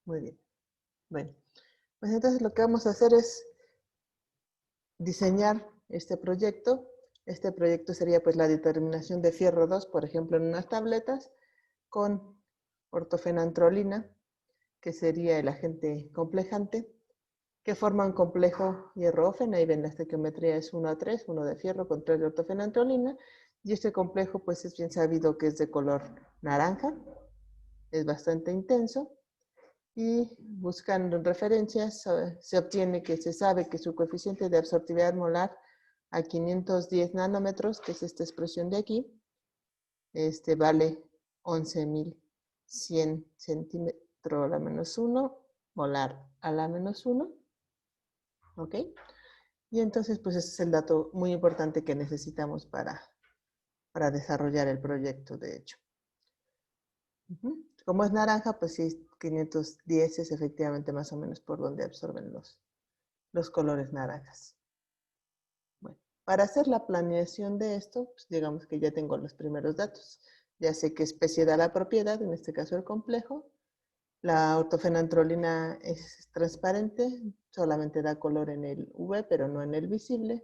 Muy bien. Bueno, pues entonces lo que vamos a hacer es diseñar este proyecto. Este proyecto sería pues la determinación de fierro 2, por ejemplo, en unas tabletas con ortofenantrolina, que sería el agente complejante, que forma un complejo hierro-ofen. Ahí ven la estequiometría, es 1:3, 1 de fierro con 3 de ortofenantrolina. Y este complejo pues es bien sabido que es de color naranja, es bastante intenso. Y buscando referencias se obtiene que se sabe que su coeficiente de absortividad molar a 510 nanómetros, que es esta expresión de aquí, vale 11.100 centímetros a la menos 1, molar a la menos 1, ¿ok? Y entonces, pues ese es el dato muy importante que necesitamos para desarrollar el proyecto, de hecho. Como es naranja, pues sí, 510 es efectivamente más o menos por donde absorben los colores naranjas. Bueno, para hacer la planeación de esto, pues digamos que ya tengo los primeros datos. Ya sé qué especie da la propiedad, en este caso el complejo. La ortofenantrolina es transparente, solamente da color en el UV, pero no en el visible.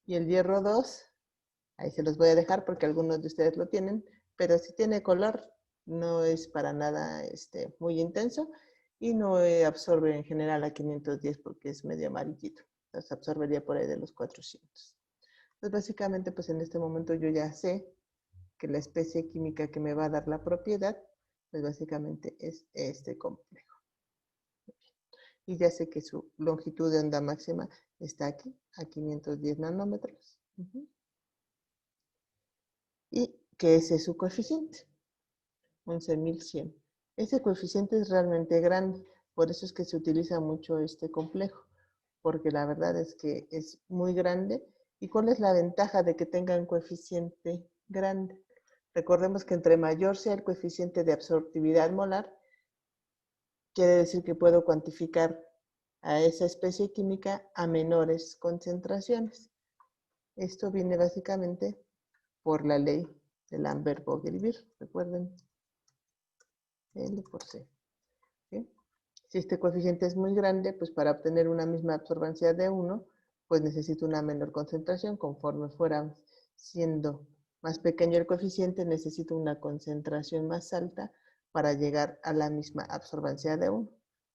Y el hierro 2, ahí se los voy a dejar porque algunos de ustedes lo tienen, pero si tiene color, no es para nada muy intenso y no absorbe en general a 510 porque es medio amarillito. Entonces absorbería por ahí de los 400. Entonces básicamente pues en este momento yo ya sé que la especie química que me va a dar la propiedad pues básicamente es este complejo. Y ya sé que su longitud de onda máxima está aquí, a 510 nanómetros. Y que ese es su coeficiente, 11.100. Ese coeficiente es realmente grande, por eso es que se utiliza mucho este complejo, porque la verdad es que es muy grande. ¿Y cuál es la ventaja de que tenga un coeficiente grande? Recordemos que entre mayor sea el coeficiente de absortividad molar, quiere decir que puedo cuantificar a esa especie química a menores concentraciones. Esto viene básicamente por la ley de Lambert-Bogelvir, recuerden, L por C. ¿Sí? Si este coeficiente es muy grande, pues para obtener una misma absorbancia de 1, pues necesito una menor concentración. Conforme fuera siendo más pequeño el coeficiente, necesito una concentración más alta para llegar a la misma absorbancia de 1.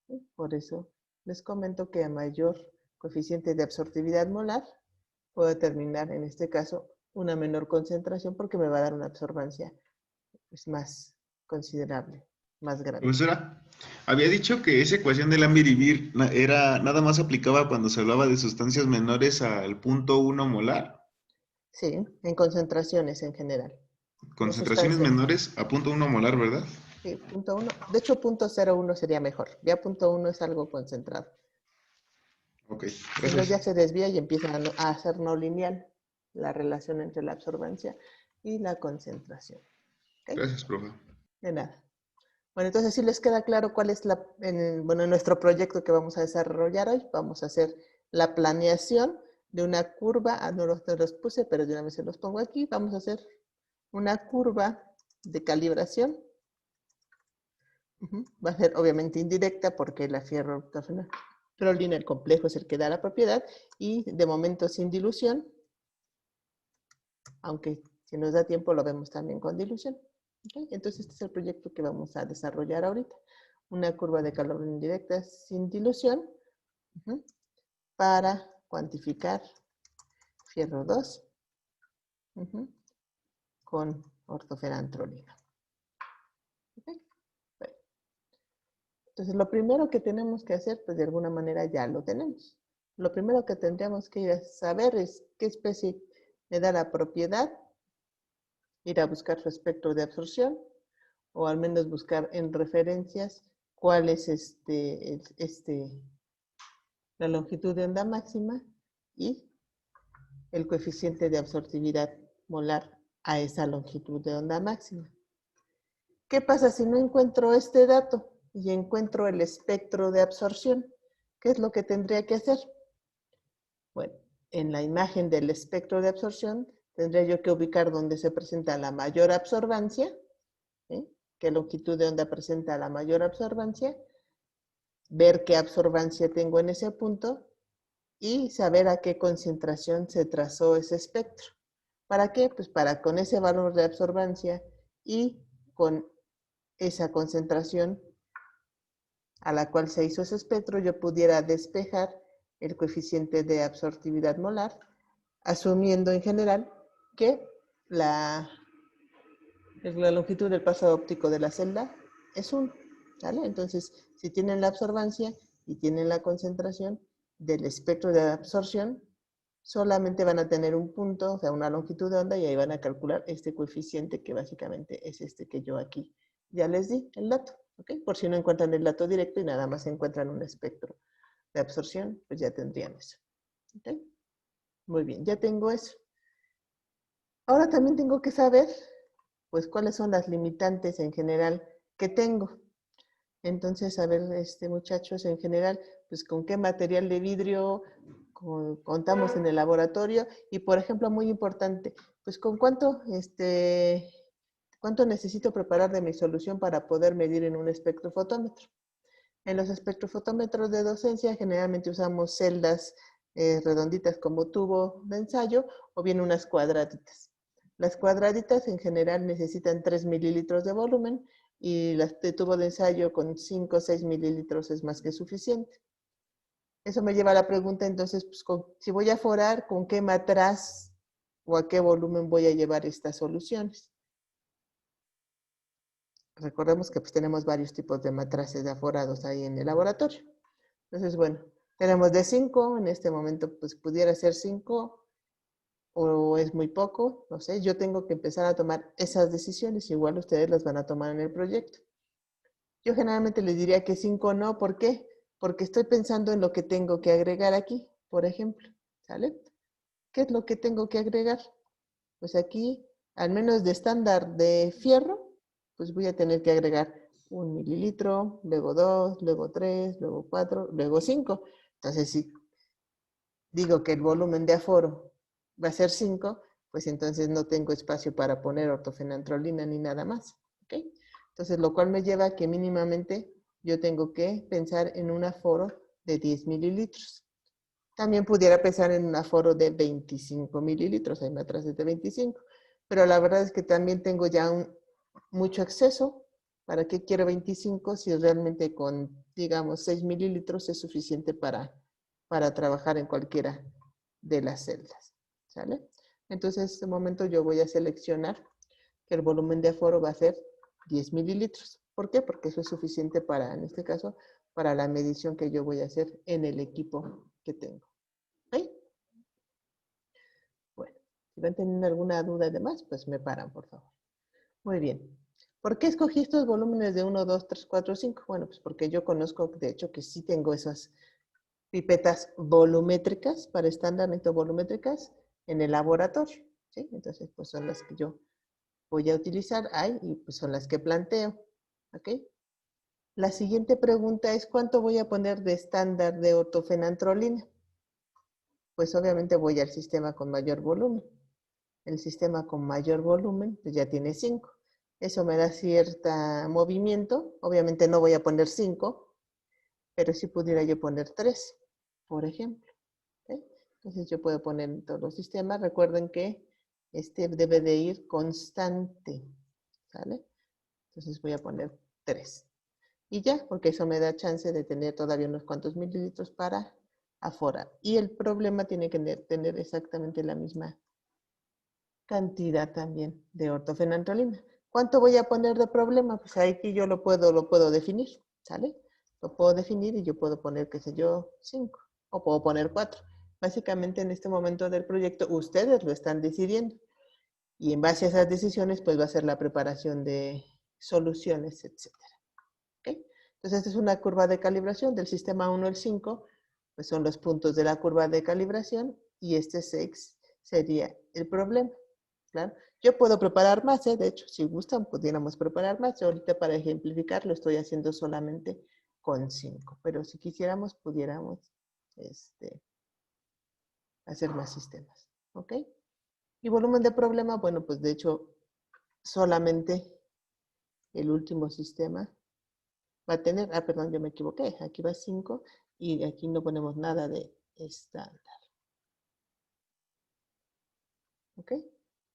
¿Sí? Por eso les comento que a mayor coeficiente de absortividad molar, puedo determinar en este caso una menor concentración porque me va a dar una absorbancia pues, más considerable, más grande. Profesora, había dicho que esa ecuación de Lambert-Bogelvir era nada más aplicaba cuando se hablaba de sustancias menores al 0.1 molar. Sí, en concentraciones en general, de Concentraciones sustancias. menores a 0.1 molar, ¿verdad? Sí, punto uno. De hecho, 0.01 sería mejor. Ya punto uno es algo concentrado. Ok, Si no, gracias. ya se desvía y empieza a hacer no lineal la relación entre la absorbancia y la concentración. ¿Ok? Gracias, profe. De nada. Bueno, entonces sí les queda claro cuál es en nuestro proyecto que vamos a desarrollar hoy. Vamos a hacer la planeación de una curva, no los puse, pero de una vez se los pongo aquí. Vamos a hacer una curva de calibración. Va a ser obviamente indirecta porque la ferroortofenantrolina, el complejo es el que da la propiedad y de momento sin dilución, aunque si nos da tiempo lo vemos también con dilución. ¿Okay? Entonces este es el proyecto que vamos a desarrollar ahorita. Una curva de calor indirecta sin dilución para cuantificar fierro 2 con ortofenantrolina. ¿Okay? Bueno, entonces lo primero que tenemos que hacer, pues de alguna manera ya lo tenemos. Lo primero que tendríamos que ir a saber es qué especie le da la propiedad, ir a buscar su espectro de absorción, o al menos buscar en referencias cuál es la longitud de onda máxima y el coeficiente de absortividad molar a esa longitud de onda máxima. ¿Qué pasa si no encuentro este dato y encuentro el espectro de absorción? ¿Qué es lo que tendría que hacer? Bueno, en la imagen del espectro de absorción tendría yo que ubicar donde se presenta la mayor absorbancia, ¿sí? ¿Qué longitud de onda presenta la mayor absorbancia? ver qué absorbancia tengo en ese punto y saber a qué concentración se trazó ese espectro. ¿Para qué? Pues para con ese valor de absorbancia y con esa concentración a la cual se hizo ese espectro, yo pudiera despejar el coeficiente de absortividad molar, asumiendo en general que la longitud del paso óptico de la celda es 1, ¿vale? Entonces, si tienen la absorbancia y tienen la concentración del espectro de absorción, solamente van a tener un punto, o sea, una longitud de onda, y ahí van a calcular este coeficiente que básicamente es este que yo aquí ya les di, el dato, ¿ok? Por si no encuentran el dato directo y nada más encuentran un espectro de absorción, pues ya tendrían eso, ¿ok? Muy bien, ya tengo eso. Ahora también tengo que saber, pues, cuáles son las limitantes en general que tengo. Entonces, a ver, muchachos, en general, pues, con qué material de vidrio contamos en el laboratorio y, por ejemplo, muy importante, pues, con cuánto necesito preparar de mi solución para poder medir en un espectrofotómetro. En los espectrofotómetros de docencia generalmente usamos celdas redonditas como tubo de ensayo o bien unas cuadraditas. Las cuadraditas en general necesitan 3 mililitros de volumen y las de tubo de ensayo con 5 o 6 mililitros es más que suficiente. Eso me lleva a la pregunta entonces, pues, si voy a forar, ¿con qué matraz o a qué volumen voy a llevar estas soluciones? Recordemos que pues, tenemos varios tipos de matraces de aforados ahí en el laboratorio. Entonces, bueno, tenemos de 5, en este momento pues pudiera ser 5 o es muy poco, no sé, yo tengo que empezar a tomar esas decisiones, igual ustedes las van a tomar en el proyecto. Yo generalmente les diría que 5 no, ¿por qué? Porque estoy pensando en lo que tengo que agregar aquí, por ejemplo, ¿sale? ¿Qué es lo que tengo que agregar? Pues aquí, al menos de estándar de fierro, pues voy a tener que agregar 1 mililitro, luego 2, luego 3, luego 4, luego 5. Entonces, si digo que el volumen de aforo va a ser 5, pues entonces no tengo espacio para poner ortofenantrolina ni nada más. ¿Ok? Entonces, lo cual me lleva a que mínimamente yo tengo que pensar en un aforo de 10 mililitros. También pudiera pensar en un aforo de 25 mililitros, hay matraces de 25, pero la verdad es que también tengo ya mucho exceso. ¿Para qué quiero 25 si realmente con, digamos, 6 mililitros es suficiente para trabajar en cualquiera de las celdas? ¿Sale? Entonces, en este momento yo voy a seleccionar que el volumen de aforo va a ser 10 mililitros. ¿Por qué? Porque eso es suficiente para, en este caso, para la medición que yo voy a hacer en el equipo que tengo. ¿Ok? Bueno, si van teniendo alguna duda de más, pues me paran, por favor. Muy bien. ¿Por qué escogí estos volúmenes de 1, 2, 3, 4, 5? Bueno, pues porque yo conozco, de hecho, que sí tengo esas pipetas volumétricas para estándar volumétricas en el laboratorio. ¿Sí? Entonces, pues son las que yo voy a utilizar ahí y pues son las que planteo. ¿Ok? La siguiente pregunta es, ¿cuánto voy a poner de estándar de ortofenantrolina? Pues obviamente voy al sistema con mayor volumen. El sistema con mayor volumen pues ya tiene 5. Eso me da cierto movimiento. Obviamente no voy a poner 5, pero sí pudiera yo poner 3, por ejemplo. ¿Okay? Entonces yo puedo poner en todos los sistemas. Recuerden que este debe de ir constante. ¿Sale? Entonces voy a poner 3. Y ya, porque eso me da chance de tener todavía unos cuantos mililitros para afuera. Y el problema tiene que tener exactamente la misma cantidad también de ortofenantrolina. ¿Cuánto voy a poner de problema? Pues ahí que yo lo puedo definir, ¿sale? Lo puedo definir y yo puedo poner, qué sé yo, 5 o puedo poner 4. Básicamente en este momento del proyecto ustedes lo están decidiendo y en base a esas decisiones pues va a ser la preparación de soluciones, etcétera. ¿Okay? Entonces esta es una curva de calibración del sistema 1 al 5, pues son los puntos de la curva de calibración y este 6 sería el problema. Claro. Yo puedo preparar más, de hecho, si gustan, pudiéramos preparar más. Yo ahorita para ejemplificar lo estoy haciendo solamente con 5, pero si quisiéramos, pudiéramos hacer más sistemas. ¿Ok? Y volumen de problema, bueno, pues de hecho, solamente el último sistema va a tener, perdón, yo me equivoqué, aquí va 5 y aquí no ponemos nada de estándar. ¿Ok?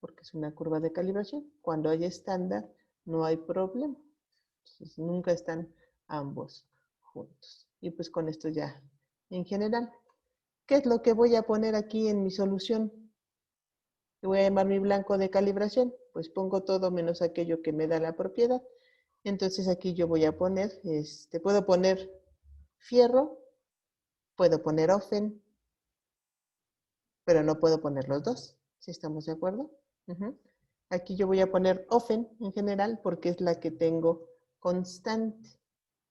Porque es una curva de calibración. Cuando hay estándar, no hay problema. Entonces, nunca están ambos juntos. Y pues con esto ya, en general, ¿qué es lo que voy a poner aquí en mi solución? ¿Qué voy a llamar mi blanco de calibración? Pues pongo todo menos aquello que me da la propiedad. Entonces aquí yo voy a poner, puedo poner fierro, puedo poner ofen, pero no puedo poner los dos, ¿sí estamos de acuerdo? Aquí yo voy a poner ofen en general porque es la que tengo constante.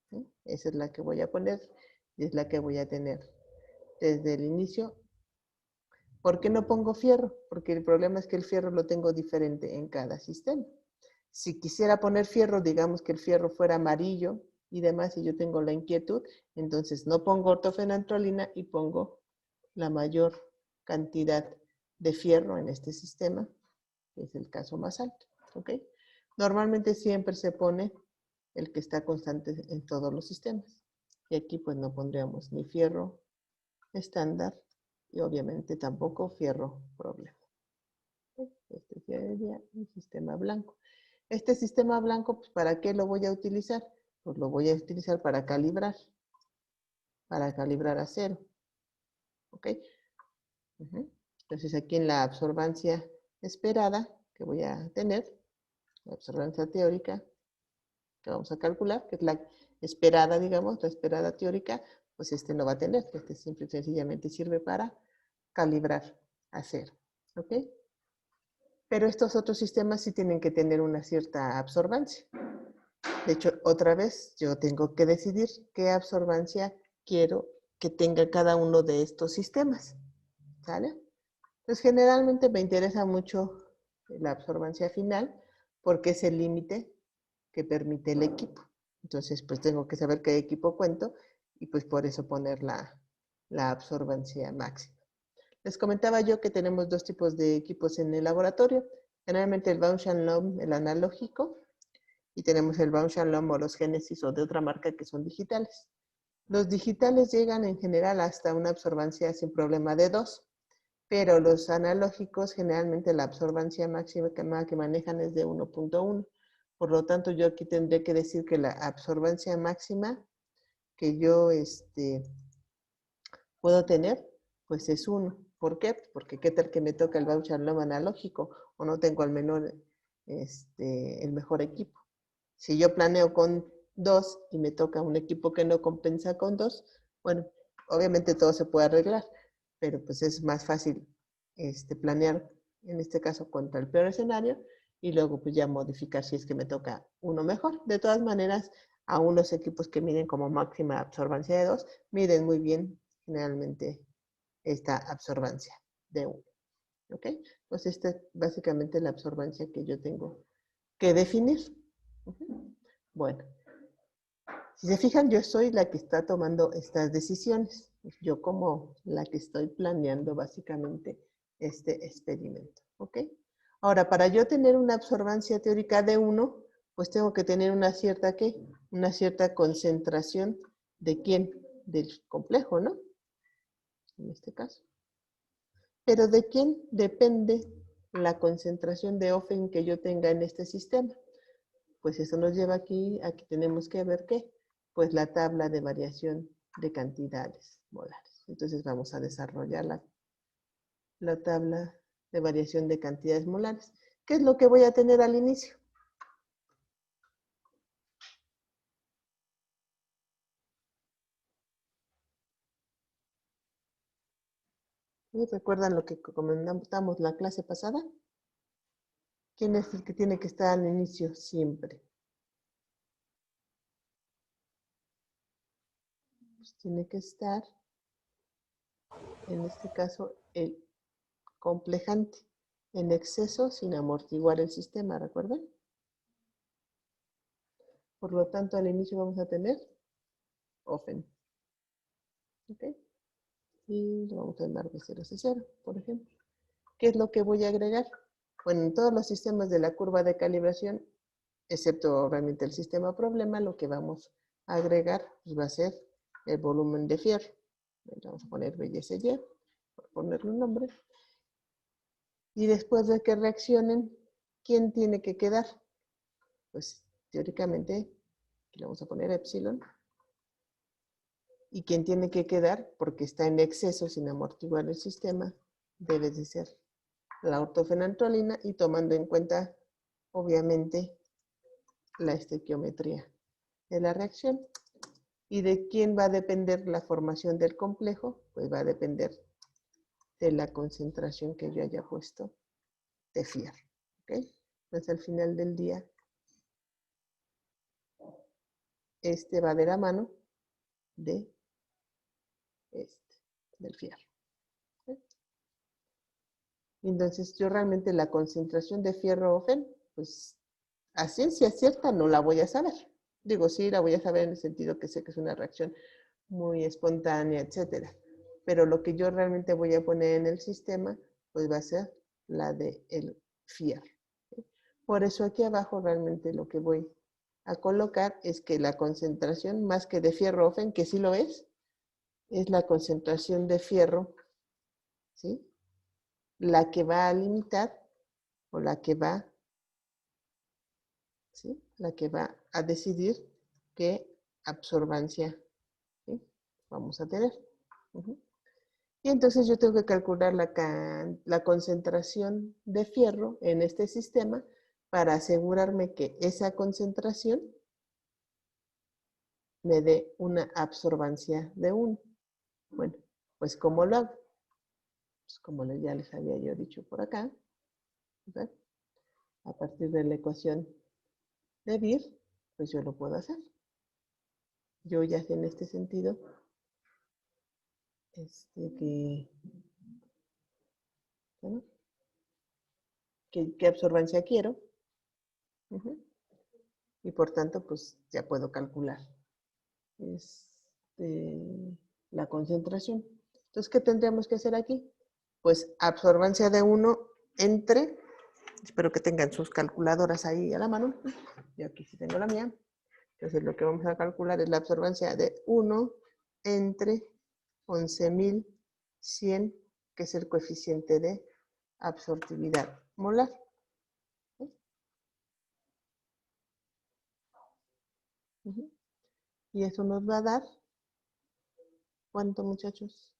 ¿Sí? Esa es la que voy a poner y es la que voy a tener desde el inicio. ¿Por qué no pongo fierro? Porque el problema es que el fierro lo tengo diferente en cada sistema. Si quisiera poner fierro, digamos que el fierro fuera amarillo y demás, y yo tengo la inquietud, entonces no pongo ortofenantrolina y pongo la mayor cantidad de fierro en este sistema, que es el caso más alto. ¿Ok? Normalmente siempre se pone el que está constante en todos los sistemas. Y aquí pues no pondríamos ni fierro estándar y obviamente tampoco fierro problema. Este sería un sistema blanco. Este sistema blanco, pues, ¿para qué lo voy a utilizar? Pues lo voy a utilizar para calibrar acero. ¿Ok? Entonces aquí en la absorbancia esperada que voy a tener, la absorbancia teórica que vamos a calcular, que es la esperada, digamos, la esperada teórica, pues este no va a tener, este simple y sencillamente sirve para calibrar acero. ¿Ok? Pero estos otros sistemas sí tienen que tener una cierta absorbancia. De hecho, otra vez, yo tengo que decidir qué absorbancia quiero que tenga cada uno de estos sistemas. ¿Sale? Pues generalmente me interesa mucho la absorbancia final porque es el límite que permite el equipo. Entonces, pues tengo que saber qué equipo cuento y pues por eso poner la absorbancia máxima. Les comentaba yo que tenemos dos tipos de equipos en el laboratorio. Generalmente el Bausch & Lomb, el analógico, y tenemos el Bausch & Lomb o los Genesis o de otra marca que son digitales. Los digitales llegan en general hasta una absorbancia sin problema de 2, pero los analógicos generalmente la absorbancia máxima que manejan es de 1.1. Por lo tanto, yo aquí tendré que decir que la absorbancia máxima que yo puedo tener, pues es 1. ¿Por qué? Porque qué tal que me toca el Bausch & Lomb analógico o no tengo al menor, el mejor equipo. Si yo planeo con 2 y me toca un equipo que no compensa con 2, bueno, obviamente todo se puede arreglar, pero pues es más fácil planear, en este caso, contra el peor escenario y luego pues ya modificar si es que me toca uno mejor. De todas maneras, aún los equipos que miden como máxima absorbancia de 2, miden muy bien generalmente esta absorbancia de 1. ¿Ok? Pues esta es básicamente la absorbancia que yo tengo que definir. Bueno, si se fijan, yo soy la que está tomando estas decisiones. Yo como la que estoy planeando básicamente este experimento. ¿Ok? Ahora, para yo tener una absorbancia teórica de 1, pues tengo que tener una cierta, ¿qué? Una cierta concentración de ¿quién? Del complejo, ¿no? En este caso. Pero ¿de quién depende la concentración de ofen que yo tenga en este sistema? Pues eso nos lleva aquí tenemos que ver qué, pues la tabla de variación de cantidades molares. Entonces vamos a desarrollar la tabla de variación de cantidades molares. ¿Qué es lo que voy a tener al inicio? ¿Y recuerdan lo que comentamos la clase pasada? ¿Quién es el que tiene que estar al inicio siempre? Pues tiene que estar, en este caso, el complejante en exceso sin amortiguar el sistema, ¿recuerdan? Por lo tanto, al inicio vamos a tener ofen. ¿Ok? Y lo vamos a llamar de 0 a 0, por ejemplo. ¿Qué es lo que voy a agregar? Bueno, en todos los sistemas de la curva de calibración, excepto obviamente el sistema problema, lo que vamos agregar, pues va a ser el volumen de fierro. Vamos a poner BYSY, por ponerle un nombre. Y después de que reaccionen, ¿quién tiene que quedar? Pues teóricamente, aquí le vamos a poner epsilon. Y quien tiene que quedar, porque está en exceso sin amortiguar el sistema, debe de ser la ortofenantrolina y tomando en cuenta, obviamente, la estequiometría de la reacción. ¿Y de quién va a depender la formación del complejo? Pues va a depender de la concentración que yo haya puesto de fierro. ¿Ok? Entonces, al final del día, este va de la mano de del fierro. ¿Ok? Entonces, yo realmente la concentración de fierro o fen, pues a ciencia cierta no la voy a saber. Digo, sí, la voy a saber en el sentido que sé que es una reacción muy espontánea, etcétera. Pero lo que yo realmente voy a poner en el sistema, pues va a ser la del fierro. ¿Sí? Por eso aquí abajo realmente lo que voy a colocar es que la concentración, más que de fierro o fen, que sí lo es la concentración de fierro, ¿sí? La que va a limitar o la que va, ¿sí? La que va a decidir qué absorbancia, ¿sí? Vamos a tener. Y entonces yo tengo que calcular la concentración de fierro en este sistema para asegurarme que esa concentración me dé una absorbancia de 1. Bueno, pues ¿cómo lo hago? Pues como ya les había yo dicho por acá, ¿verdad? A partir de la ecuación de Beer, pues yo lo puedo hacer. Yo ya sé en este sentido ¿no? ¿Qué absorbancia quiero? Y por tanto, pues ya puedo calcular la concentración. Entonces, ¿qué tendríamos que hacer aquí? Pues absorbancia de 1 entre, espero que tengan sus calculadoras ahí a la mano, yo aquí sí tengo la mía, entonces lo que vamos a calcular es la absorbancia de 1 entre 11.100, que es el coeficiente de absortividad molar. Y eso nos va a dar, ¿cuánto, muchachos?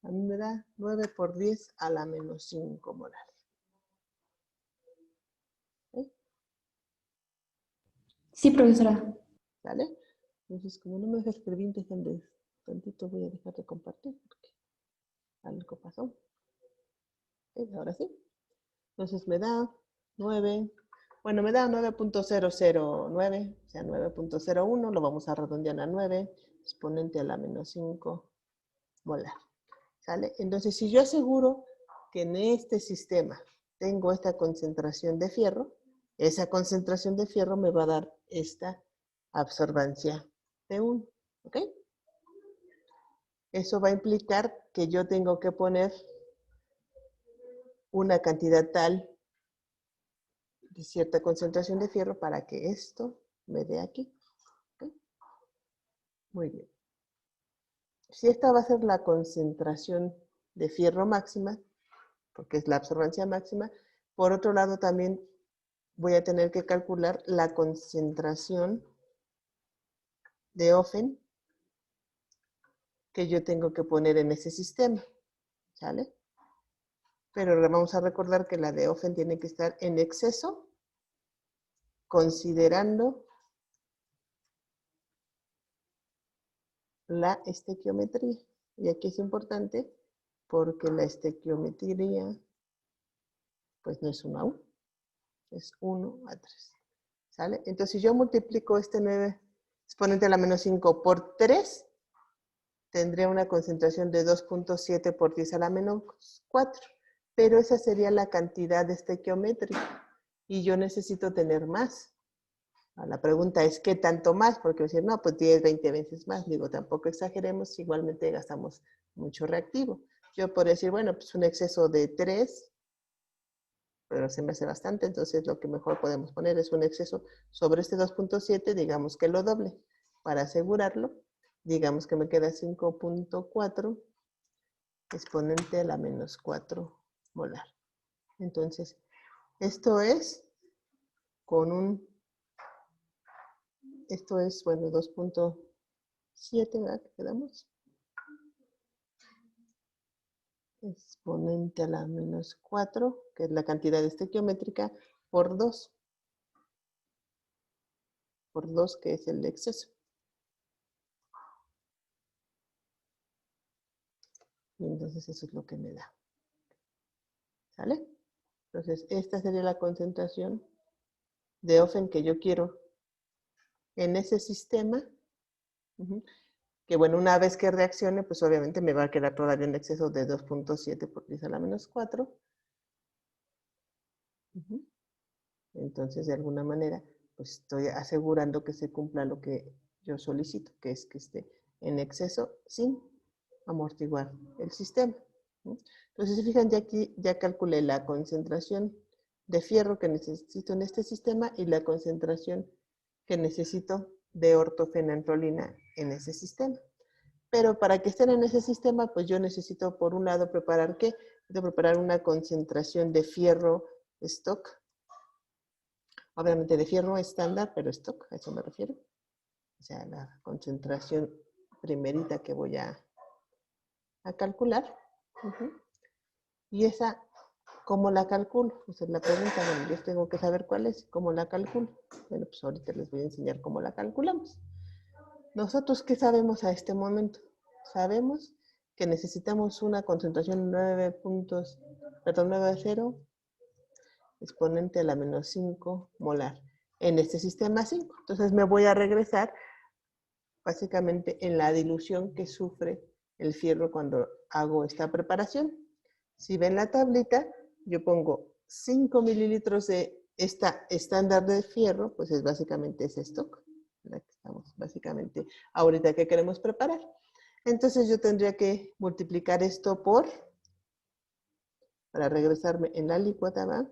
A mí me da 9 por 10 a la menos 5 molar. ¿Sí? Sí, profesora. ¿Vale? Entonces, como no me deja escribir, déjenme tantito, voy a dejar de compartir porque algo pasó. Ahora sí. Entonces me da 9. Bueno, me da 9.009, o sea, 9.01, lo vamos a redondear a 9, exponente a la menos 5 molar. ¿Sale? Entonces, si yo aseguro que en este sistema tengo esta concentración de fierro, esa concentración de fierro me va a dar esta absorbancia de 1. ¿Ok? Eso va a implicar que yo tengo que poner una cantidad tal de cierta concentración de fierro para que esto me dé aquí. ¿Okay? Muy bien. Si esta va a ser la concentración de fierro máxima, porque es la absorbancia máxima, por otro lado también voy a tener que calcular la concentración de Ofen que yo tengo que poner en ese sistema. ¿Sale? Pero vamos a recordar que la de Ofen tiene que estar en exceso, considerando la estequiometría. Y aquí es importante porque la estequiometría pues no es 1 a 1, es 1 a 3. ¿Sale? Entonces, si yo multiplico este 9 exponente a la menos 5 por 3, tendría una concentración de 2.7 por 10 a la menos 4. Pero esa sería la cantidad de estequiometría. Y yo necesito tener más. La pregunta es, ¿qué tanto más? Porque decir, no, pues 10, 20 veces más. Digo, tampoco exageremos, igualmente gastamos mucho reactivo. Yo podría decir, bueno, pues un exceso de 3, pero se me hace bastante, entonces lo que mejor podemos poner es un exceso sobre este 2.7, digamos que lo doble. Para asegurarlo, digamos que me queda 5.4 exponente a la menos 4 molar. Entonces, esto es con un, esto es, bueno, 2.7, ¿verdad? ¿Qué quedamos? Exponente a la menos 4, que es la cantidad estequiométrica, por 2. Por 2, que es el exceso. Y entonces eso es lo que me da. ¿Sale? Entonces, esta sería la concentración de Ofen que yo quiero en ese sistema. Que bueno, una vez que reaccione, pues obviamente me va a quedar todavía un exceso de 2.7 por 10 a la menos 4. Entonces, de alguna manera, pues estoy asegurando que se cumpla lo que yo solicito, que es que esté en exceso sin amortiguar el sistema. Entonces, si fijan, ya aquí ya calculé la concentración de fierro que necesito en este sistema y la concentración que necesito de ortofenantrolina en ese sistema. Pero para que estén en ese sistema, pues yo necesito, por un lado, preparar ¿qué? De preparar una concentración de fierro stock. Obviamente de fierro estándar, pero stock, a eso me refiero. O sea, la concentración primerita que voy a calcular. Y esa, ¿cómo la calculo? Esa es la pregunta. Bueno, yo tengo que saber cuál es, cómo la calculo. Bueno, pues ahorita les voy a enseñar cómo la calculamos. Nosotros, ¿qué sabemos a este momento? Sabemos que necesitamos una concentración 9,0 exponente a la menos 5 molar en este sistema 5. Entonces me voy a regresar básicamente en la dilución que sufre el fierro cuando hago esta preparación. Si ven la tablita, yo pongo 5 mililitros de esta estándar de fierro, pues es básicamente ese stock, la que estamos básicamente ahorita que queremos preparar. Entonces yo tendría que multiplicar esto por, para regresarme en la alícuota, ¿va?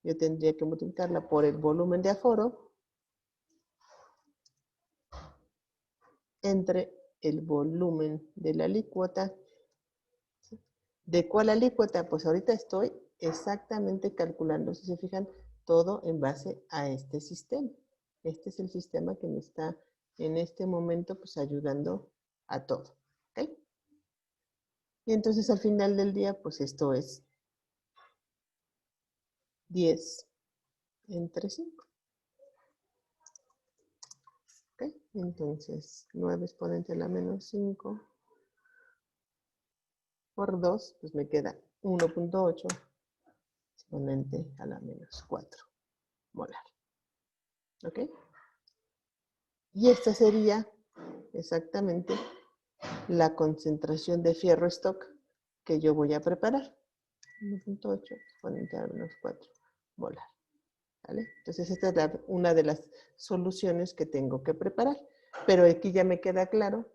Yo tendría que multiplicarla por el volumen de aforo entre el volumen de la alícuota. ¿De cuál alícuota? Pues ahorita estoy exactamente calculando, si se fijan, todo en base a este sistema. Este es el sistema que me está en este momento pues ayudando a todo. ¿Ok? Y entonces al final del día pues esto es 10 entre 5. ¿Ok? Entonces 9 exponente a la menos 5 por 2, pues me queda 1.8 exponente a la menos 4 molar. ¿Ok? Y esta sería exactamente la concentración de fierro stock que yo voy a preparar. 1.8 exponente a la menos 4 molar. ¿Vale? Entonces esta es una de las soluciones que tengo que preparar. Pero aquí ya me queda claro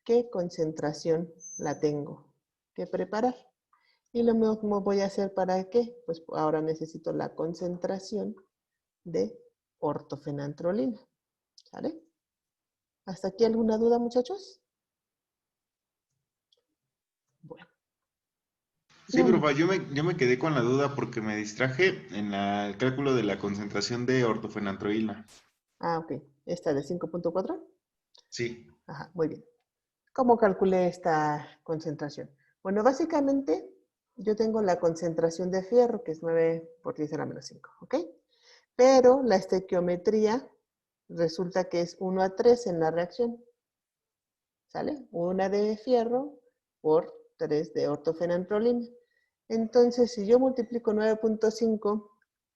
qué concentración la tengo que preparar. Y lo mismo voy a hacer para qué. Pues ahora necesito la concentración de ortofenantrolina. ¿Sale? ¿Hasta aquí alguna duda, muchachos? Bueno. Sí, profe, yo me quedé con la duda porque me distraje en el cálculo de la concentración de ortofenantrolina. Ok. ¿Esta de 5.4? Sí. Ajá, muy bien. ¿Cómo calculé esta concentración? Bueno, básicamente yo tengo la concentración de fierro, que es 9 por 10 a la menos 5, ¿ok? Pero la estequiometría resulta que es 1:3 en la reacción, ¿sale? 1 de fierro por 3 de ortofenantrolina. Entonces, si yo multiplico 9.5,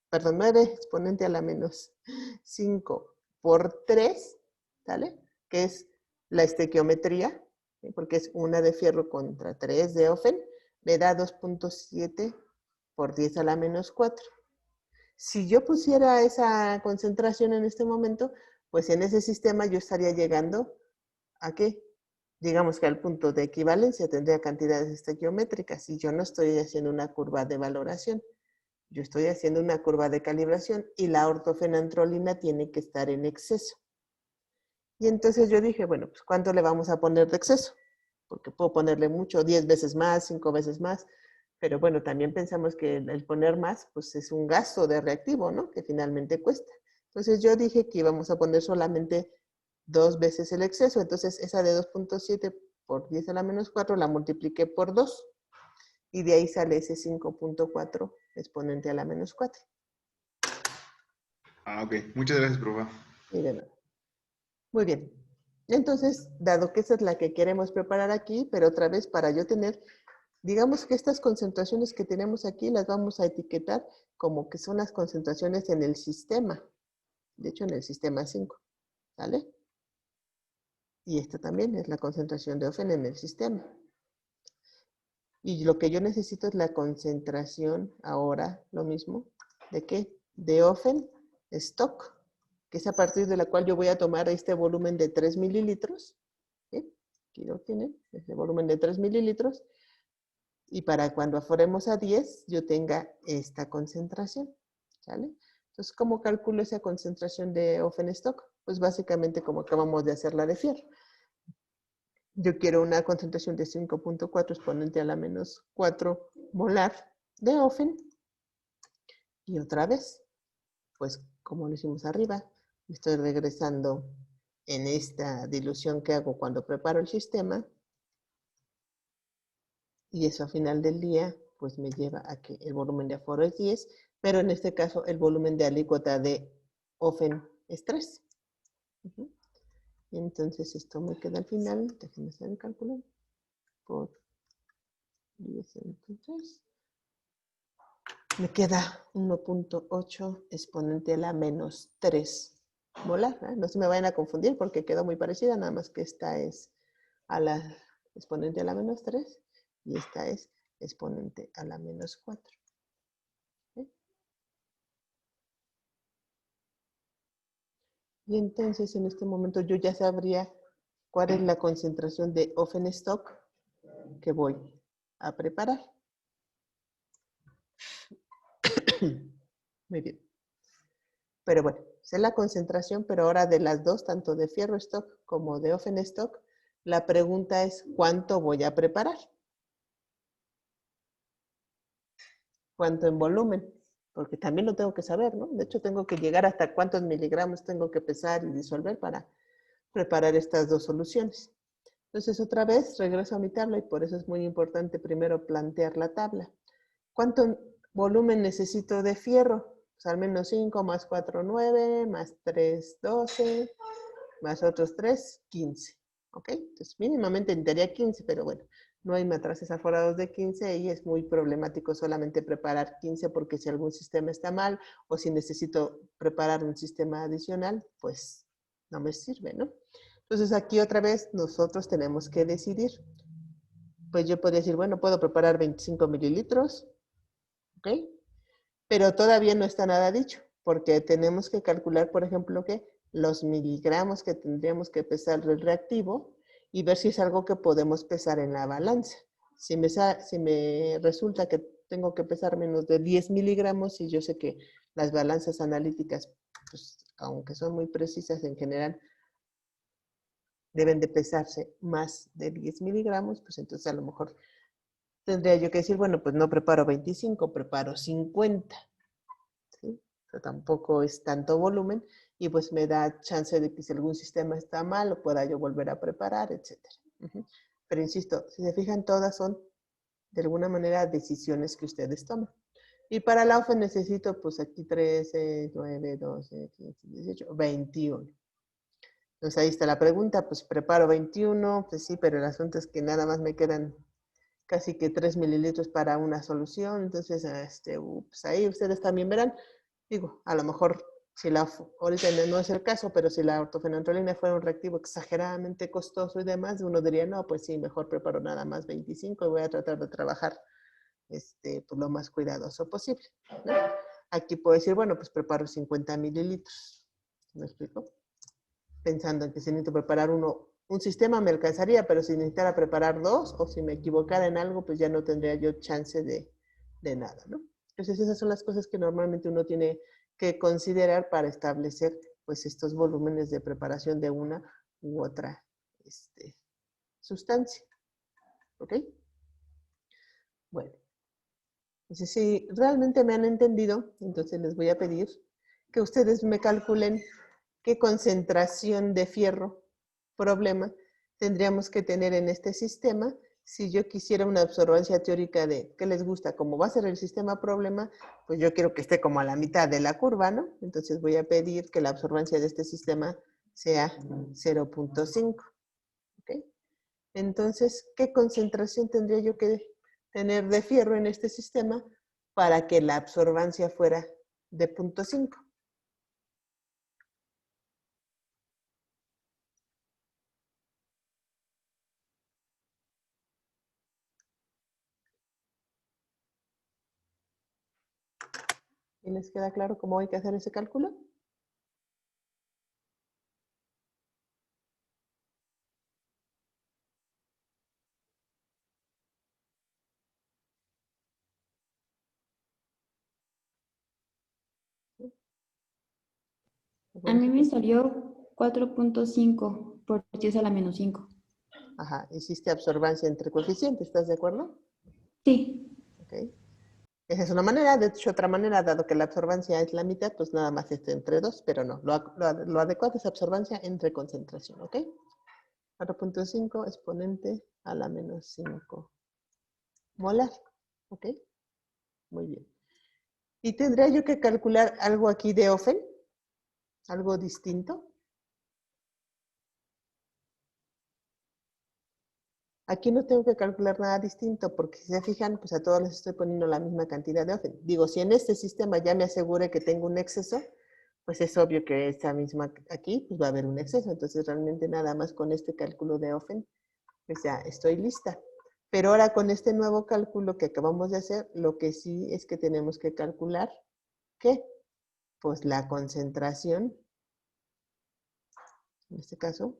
perdón, 9 exponente a la menos 5 por 3, ¿sale? Que es la estequiometría, ¿sí? Porque es 1 de fierro contra 3 de Ofen, me da 2.7 por 10 a la menos 4. Si yo pusiera esa concentración en este momento, pues en ese sistema yo estaría llegando ¿a qué? Digamos que al punto de equivalencia tendría cantidades estequiométricas y yo no estoy haciendo una curva de valoración, yo estoy haciendo una curva de calibración y la ortofenantrolina tiene que estar en exceso. Y entonces yo dije, bueno, pues ¿cuánto le vamos a poner de exceso? Porque puedo ponerle mucho, 10 veces más, 5 veces más, pero bueno, también pensamos que el poner más, pues es un gasto de reactivo, ¿no? Que finalmente cuesta. Entonces yo dije que íbamos a poner solamente 2 veces el exceso, entonces esa de 2.7 por 10 a la menos 4 la multipliqué por 2 y de ahí sale ese 5.4 exponente a la menos 4. Ah, ok. Muchas gracias, profe. Y de nuevo. Muy bien. Entonces, dado que esa es la que queremos preparar aquí, pero otra vez para yo tener, digamos que estas concentraciones que tenemos aquí las vamos a etiquetar como que son las concentraciones en el sistema. De hecho, en el sistema 5. ¿Vale? Y esta también es la concentración de Ofen en el sistema. Y lo que yo necesito es la concentración ahora, lo mismo, ¿de qué? De Ofen stock, que es a partir de la cual yo voy a tomar este volumen de 3 mililitros. ¿Sí? Aquí lo tienen, este volumen de 3 mililitros. Y para cuando aforemos a 10, yo tenga esta concentración. ¿Sale? Entonces, ¿cómo calculo esa concentración de Ofen stock? Pues básicamente como acabamos de hacer la de fierro. Yo quiero una concentración de 5.4 exponente a la menos 4 molar de Ofen. Y otra vez, pues como lo hicimos arriba, estoy regresando en esta dilución que hago cuando preparo el sistema. Y eso a final del día, pues me lleva a que el volumen de aforo es 10, pero en este caso el volumen de alícuota de Ofen es 3. Y entonces esto me queda al final, déjenme hacer el cálculo, por 10 entre 3. Me queda 1.8 exponente a la menos 3 molar. ¿Eh? No se me vayan a confundir porque quedó muy parecida, nada más que esta es a la exponente a la menos 3 y esta es exponente a la menos 4. ¿Eh? Y entonces en este momento yo ya sabría cuál es la concentración de Ofen stock que voy a preparar. Muy bien. Pero bueno, sé la concentración, pero ahora de las dos, tanto de fierro stock como de Ofen stock, la pregunta es ¿cuánto voy a preparar? ¿Cuánto en volumen? Porque también lo tengo que saber, ¿no? De hecho, tengo que llegar hasta cuántos miligramos tengo que pesar y disolver para preparar estas dos soluciones. Entonces, otra vez, regreso a mi tabla y por eso es muy importante primero plantear la tabla. ¿Cuánto volumen necesito de fierro? Pues al menos 5 más 4, 9, más 3, 12, más otros 3, 15. ¿Ok? Entonces, mínimamente necesitaría 15, pero bueno, no hay matraces aforados de 15 y es muy problemático solamente preparar 15 porque si algún sistema está mal o si necesito preparar un sistema adicional, pues no me sirve, ¿no? Entonces, aquí otra vez nosotros tenemos que decidir. Pues yo podría decir, bueno, puedo preparar 25 mililitros, ¿ok? Pero todavía no está nada dicho, porque tenemos que calcular, por ejemplo, que los miligramos que tendríamos que pesar del reactivo y ver si es algo que podemos pesar en la balanza. Si me resulta que tengo que pesar menos de 10 miligramos y yo sé que las balanzas analíticas, pues, aunque son muy precisas en general, deben de pesarse más de 10 miligramos, pues entonces a lo mejor tendría yo que decir, bueno, pues no preparo 25, preparo 50. ¿Sí? Pero tampoco es tanto volumen y pues me da chance de que si algún sistema está mal lo pueda yo volver a preparar, etc. Pero insisto, si se fijan, todas son de alguna manera decisiones que ustedes toman. Y para la OFE necesito pues aquí 13, 9, 12, 15, 18, 21. Entonces ahí está la pregunta, pues preparo 21, pues sí, pero el asunto es que nada más me quedan casi que 3 mililitros para una solución, entonces pues ahí ustedes también verán, digo, a lo mejor si ahorita no es el caso, pero si la ortofenantrolina fuera un reactivo exageradamente costoso y demás, uno diría, no, pues sí, mejor preparo nada más 25 y voy a tratar de trabajar pues lo más cuidadoso posible, ¿no? aquí puedo decir, bueno, pues preparo 50 mililitros. ¿Me explico? Pensando en que si necesito preparar un sistema me alcanzaría, pero si necesitara preparar 2 o si me equivocara en algo, pues ya no tendría yo chance de nada, ¿no? Entonces esas son las cosas que normalmente uno tiene que considerar para establecer pues estos volúmenes de preparación de una u otra sustancia. ¿Ok? Bueno, entonces si realmente me han entendido, entonces les voy a pedir que ustedes me calculen qué concentración de fierro, problema, tendríamos que tener en este sistema si yo quisiera una absorbancia teórica de, ¿qué les gusta? Como va a ser el sistema problema, pues yo quiero que esté como a la mitad de la curva, ¿no? Entonces voy a pedir que la absorbancia de este sistema sea 0.5, ¿ok? Entonces, ¿qué concentración tendría yo que tener de fierro en este sistema para que la absorbancia fuera de 0.5? ¿Y les queda claro cómo hay que hacer ese cálculo? A mí me salió 4.5 por 10 a la menos 5. Ajá, hiciste absorbancia entre coeficientes, ¿estás de acuerdo? Sí. Ok. Esa es una manera, de hecho otra manera, dado que la absorbancia es la mitad, pues nada más está entre 2, pero no, lo adecuado es absorbancia entre concentración, ¿ok? 4.5 exponente a la menos 5 molar, ¿ok? Muy bien. ¿Y tendría yo que calcular algo aquí de Ofen? ¿Algo distinto? Aquí no tengo que calcular nada distinto porque si se fijan, pues a todos les estoy poniendo la misma cantidad de Ofen. Digo, si en este sistema ya me asegure que tengo un exceso, pues es obvio que esta misma aquí pues va a haber un exceso. Entonces realmente nada más con este cálculo de Ofen, pues ya estoy lista. Pero ahora con este nuevo cálculo que acabamos de hacer, lo que sí es que tenemos que calcular, ¿qué? Pues la concentración, en este caso,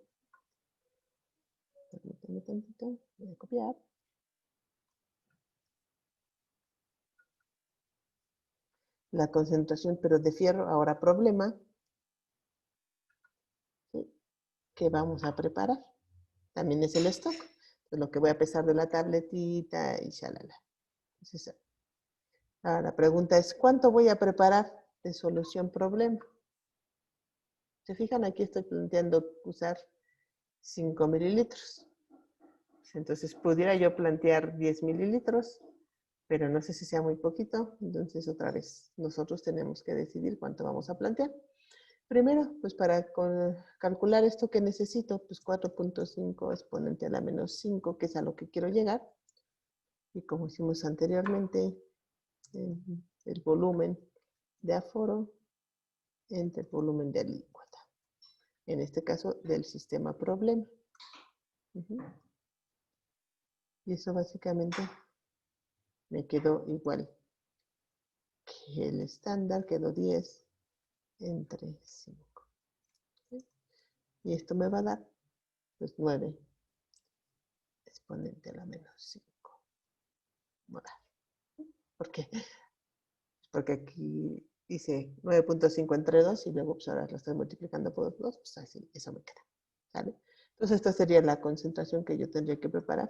permítanme tantito, voy a copiar. La concentración, pero de fierro, ahora problema, ¿sí? Que vamos a preparar. También es el stock. Entonces, lo que voy a pesar de la tabletita y shalala. Entonces, ahora la pregunta es, ¿cuánto voy a preparar de solución problema? ¿Se fijan? Aquí estoy planteando usar 5 mililitros. Entonces, pudiera yo plantear 10 mililitros, pero no sé si sea muy poquito. Entonces, otra vez, nosotros tenemos que decidir cuánto vamos a plantear. Primero, pues para calcular esto que necesito, pues 4.5 exponente a la menos 5, que es a lo que quiero llegar. Y como hicimos anteriormente, el volumen de aforo entre el volumen de alícuota. En este caso, del sistema problema. Y eso básicamente me quedó igual que el estándar, quedó 10 entre 5. ¿Sí? Y esto me va a dar, pues 9 exponente a la menos 5. Molar. ¿Por qué? Porque aquí hice 9.5 entre 2 y luego pues ahora lo estoy multiplicando por 2, pues así, eso me queda. ¿Sale? Entonces esta sería la concentración que yo tendría que preparar.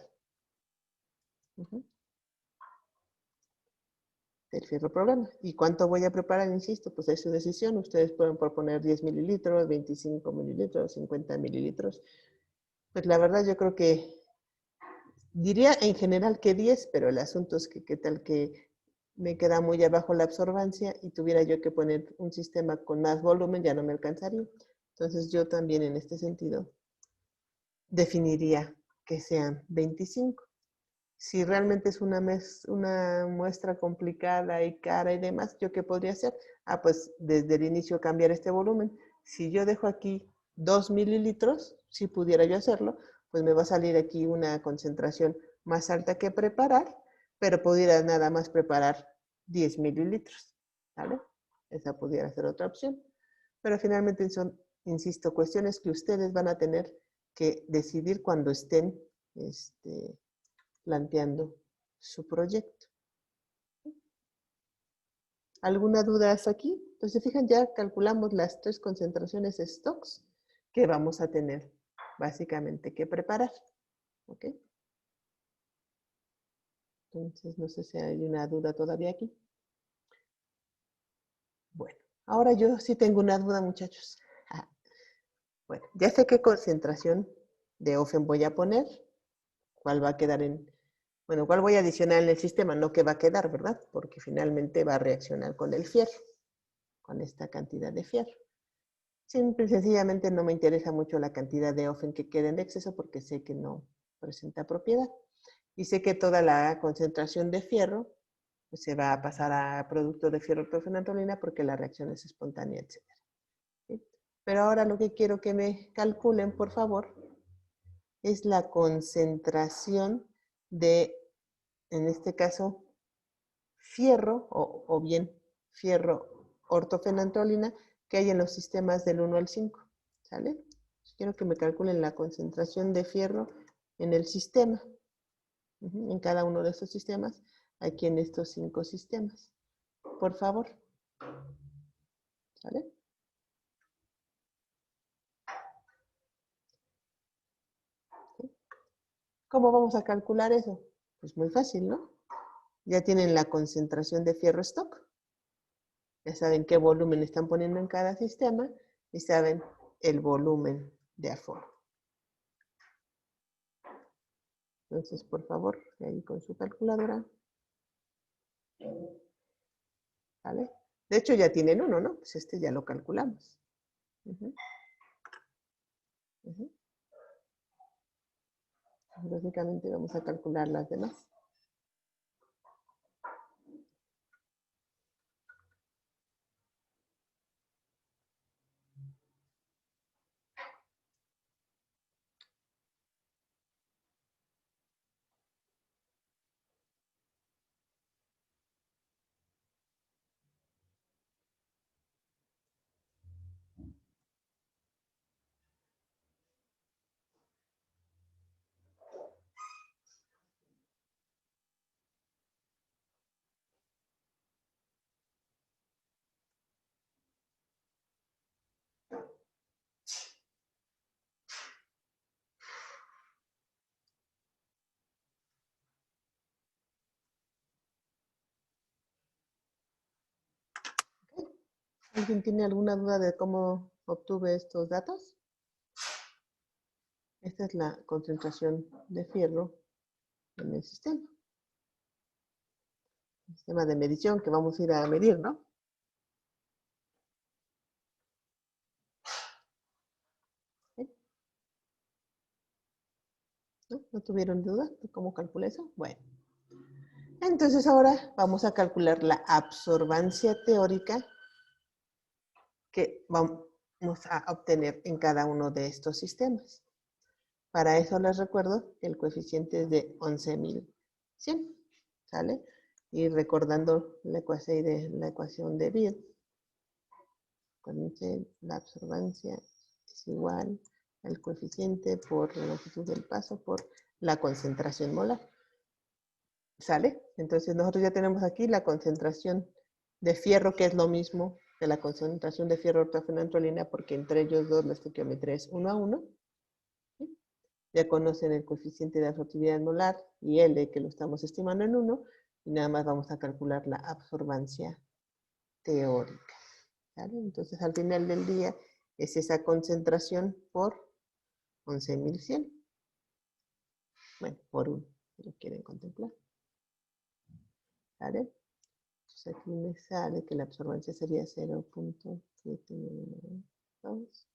Del fierro problema. ¿Y cuánto voy a preparar? Insisto, pues es su decisión. Ustedes pueden proponer 10 mililitros, 25 mililitros, 50 mililitros. Pues la verdad yo creo que diría en general que 10, pero el asunto es que qué tal que me queda muy abajo la absorbancia y tuviera yo que poner un sistema con más volumen, ya no me alcanzaría. Entonces yo también en este sentido definiría que sean 25. Si realmente es una muestra complicada y cara y demás, ¿yo qué podría hacer? Ah, pues desde el inicio cambiar este volumen. Si yo dejo aquí 2 mililitros, si pudiera yo hacerlo, pues me va a salir aquí una concentración más alta que preparar, pero pudiera nada más preparar 10 mililitros, ¿vale? Esa pudiera ser otra opción. Pero finalmente son, insisto, cuestiones que ustedes van a tener que decidir cuando estén planteando su proyecto. ¿Alguna duda hasta aquí? Entonces, fijan, ya calculamos las 3 concentraciones de stocks que vamos a tener básicamente que preparar. ¿Ok? Entonces, no sé si hay una duda todavía aquí. Bueno, ahora yo sí tengo una duda, muchachos. Bueno, ya sé qué concentración de Ofen voy a poner, cuál va a quedar bueno, cuál voy a adicionar en el sistema, no qué va a quedar, ¿verdad? Porque finalmente va a reaccionar con el fierro, con esta cantidad de fierro. Simple y sencillamente no me interesa mucho la cantidad de Ofen que quede en exceso porque sé que no presenta propiedad. Y sé que toda la concentración de fierro pues, se va a pasar a producto de fierro ortofenantrolina porque la reacción es espontánea, etc. ¿Sí? Pero ahora lo que quiero que me calculen, por favor, es la concentración de, en este caso, fierro o bien fierro ortofenantrolina que hay en los sistemas del 1 al 5. ¿Sale? Quiero que me calculen la concentración de fierro en el sistema, en cada uno de estos sistemas, aquí en estos 5 sistemas. Por favor. ¿Sale? ¿Sí? ¿Cómo vamos a calcular eso? Pues muy fácil, ¿no? Ya tienen la concentración de fierro stock. Ya saben qué volumen están poniendo en cada sistema y saben el volumen de aforo. Entonces, por favor, ahí con su calculadora. ¿Vale? De hecho, ya tienen uno, ¿no? Pues este ya lo calculamos. Básicamente vamos a calcular las demás. ¿Alguien tiene alguna duda de cómo obtuve estos datos? Esta es la concentración de fierro en el sistema. El sistema de medición que vamos a ir a medir, ¿no? ¿Sí? ¿No? ¿No tuvieron duda de cómo calculé eso? Bueno. Entonces ahora vamos a calcular la absorbancia teórica que vamos a obtener en cada uno de estos sistemas. Para eso les recuerdo que el coeficiente es de 11.100, ¿sale? Y recordando la ecuación de Biot, la absorbancia es igual al coeficiente por la longitud del paso por la concentración molar. ¿Sale? Entonces nosotros ya tenemos aquí la concentración de fierro, que es lo mismo que la concentración de fierro ortofenantrolina, porque entre ellos dos la estequiometría es 1 a 1. ¿Sí? Ya conocen el coeficiente de absortividad molar y L, que lo estamos estimando en 1, y nada más vamos a calcular la absorbancia teórica. ¿Sale? Entonces al final del día es esa concentración por 11.100. Bueno, por 1, si lo quieren contemplar. ¿Sale? Entonces aquí me sale que la absorbancia sería 0.7992.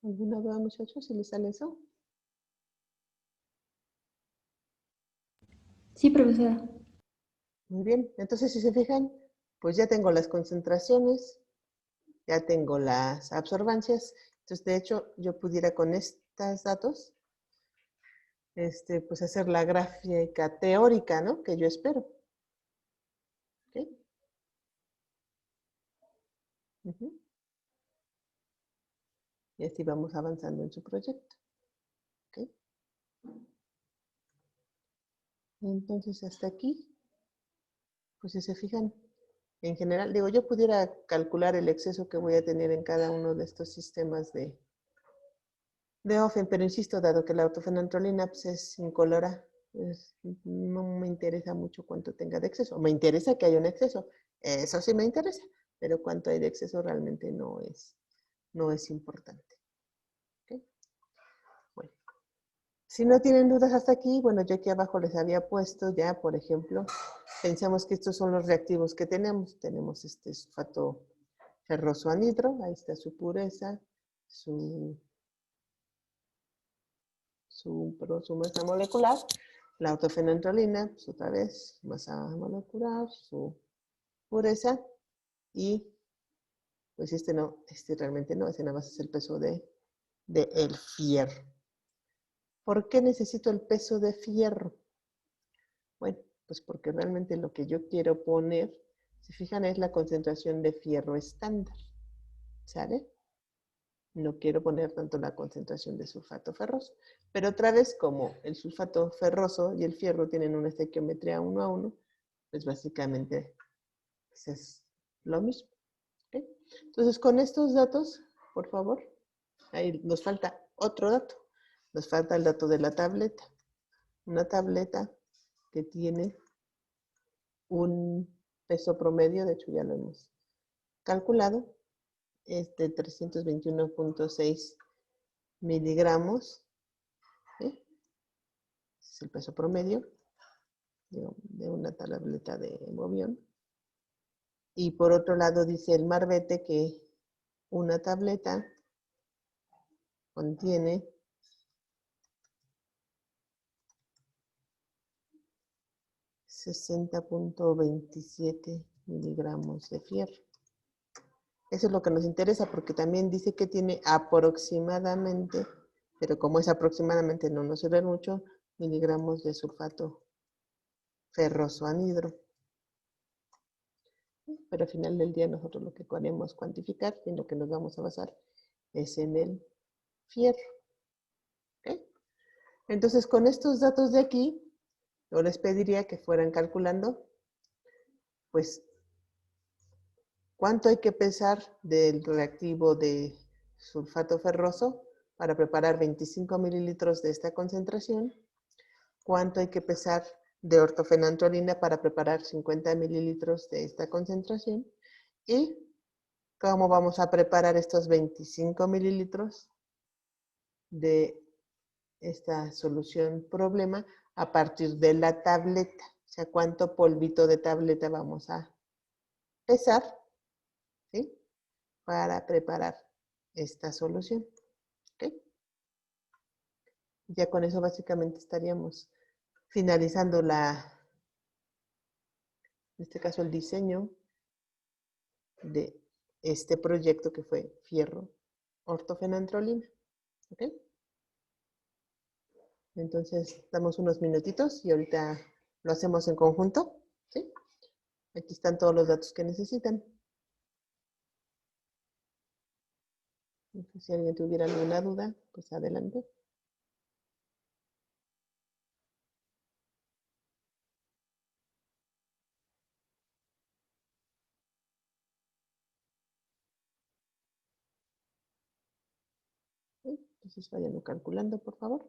¿Alguna duda, muchachos, si les sale eso? Sí, profesora. Muy bien, entonces si se fijan, pues ya tengo las concentraciones, ya tengo las absorbancias. Entonces, de hecho, yo pudiera con estos datos, pues hacer la gráfica teórica, ¿no? Que yo espero. ¿Ok? Ujú. Y así vamos avanzando en su proyecto. ¿Ok? Entonces, hasta aquí, pues si se fijan, en general, digo, yo pudiera calcular el exceso que voy a tener en cada uno de estos sistemas de Ofen, pero insisto, dado que la ortofenantrolina pues, es incolora, pues, no me interesa mucho cuánto tenga de exceso. Me interesa que haya un exceso, eso sí me interesa, pero cuánto hay de exceso realmente no es importante. ¿Ok? Bueno, si no tienen dudas hasta aquí, bueno, yo aquí abajo les había puesto ya, por ejemplo, pensamos que estos son los reactivos que tenemos. Tenemos este sulfato ferroso anhidro, ahí está su pureza, su su masa molecular, la autofenantrolina, pues otra vez, masa molecular, su pureza, y pues este realmente no, este nada más es el peso de el fierro. ¿Por qué necesito el peso de fierro? Bueno, pues porque realmente lo que yo quiero poner, si fijan, es la concentración de fierro estándar, ¿sale? No quiero poner tanto la concentración de sulfato ferroso. Pero otra vez, como el sulfato ferroso y el fierro tienen una estequiometría 1:1, pues básicamente pues es lo mismo. ¿Ok? Entonces, con estos datos, por favor, ahí nos falta otro dato. Nos falta el dato de la tableta. Una tableta que tiene un peso promedio, de hecho ya lo hemos calculado, es de 321.6 miligramos. ¿Sí? Es el peso promedio de una tableta de Mobión. Y por otro lado dice el Marbete que una tableta contiene 60.27 miligramos de fierro. Eso es lo que nos interesa porque también dice que tiene aproximadamente, pero como es aproximadamente no nos sirve mucho, miligramos de sulfato ferroso anhidro. Pero al final del día nosotros lo que queremos cuantificar y en lo que nos vamos a basar es en el fierro. ¿Ok? Entonces, con estos datos de aquí, yo les pediría que fueran calculando, pues, cuánto hay que pesar del reactivo de sulfato ferroso para preparar 25 mililitros de esta concentración, cuánto hay que pesar de ortofenantrolina para preparar 50 mililitros de esta concentración y cómo vamos a preparar estos 25 mililitros de esta solución problema a partir de la tableta. O sea, cuánto polvito de tableta vamos a pesar, ¿sí? Para preparar esta solución. ¿Ok? Ya con eso básicamente estaríamos finalizando en este caso el diseño de este proyecto que fue fierro ortofenantrolina. ¿Ok? Entonces, damos unos minutitos y ahorita lo hacemos en conjunto. ¿Sí? Aquí están todos los datos que necesitan. Si alguien tuviera alguna duda, pues adelante. ¿Sí? Entonces, vayan calculando, por favor.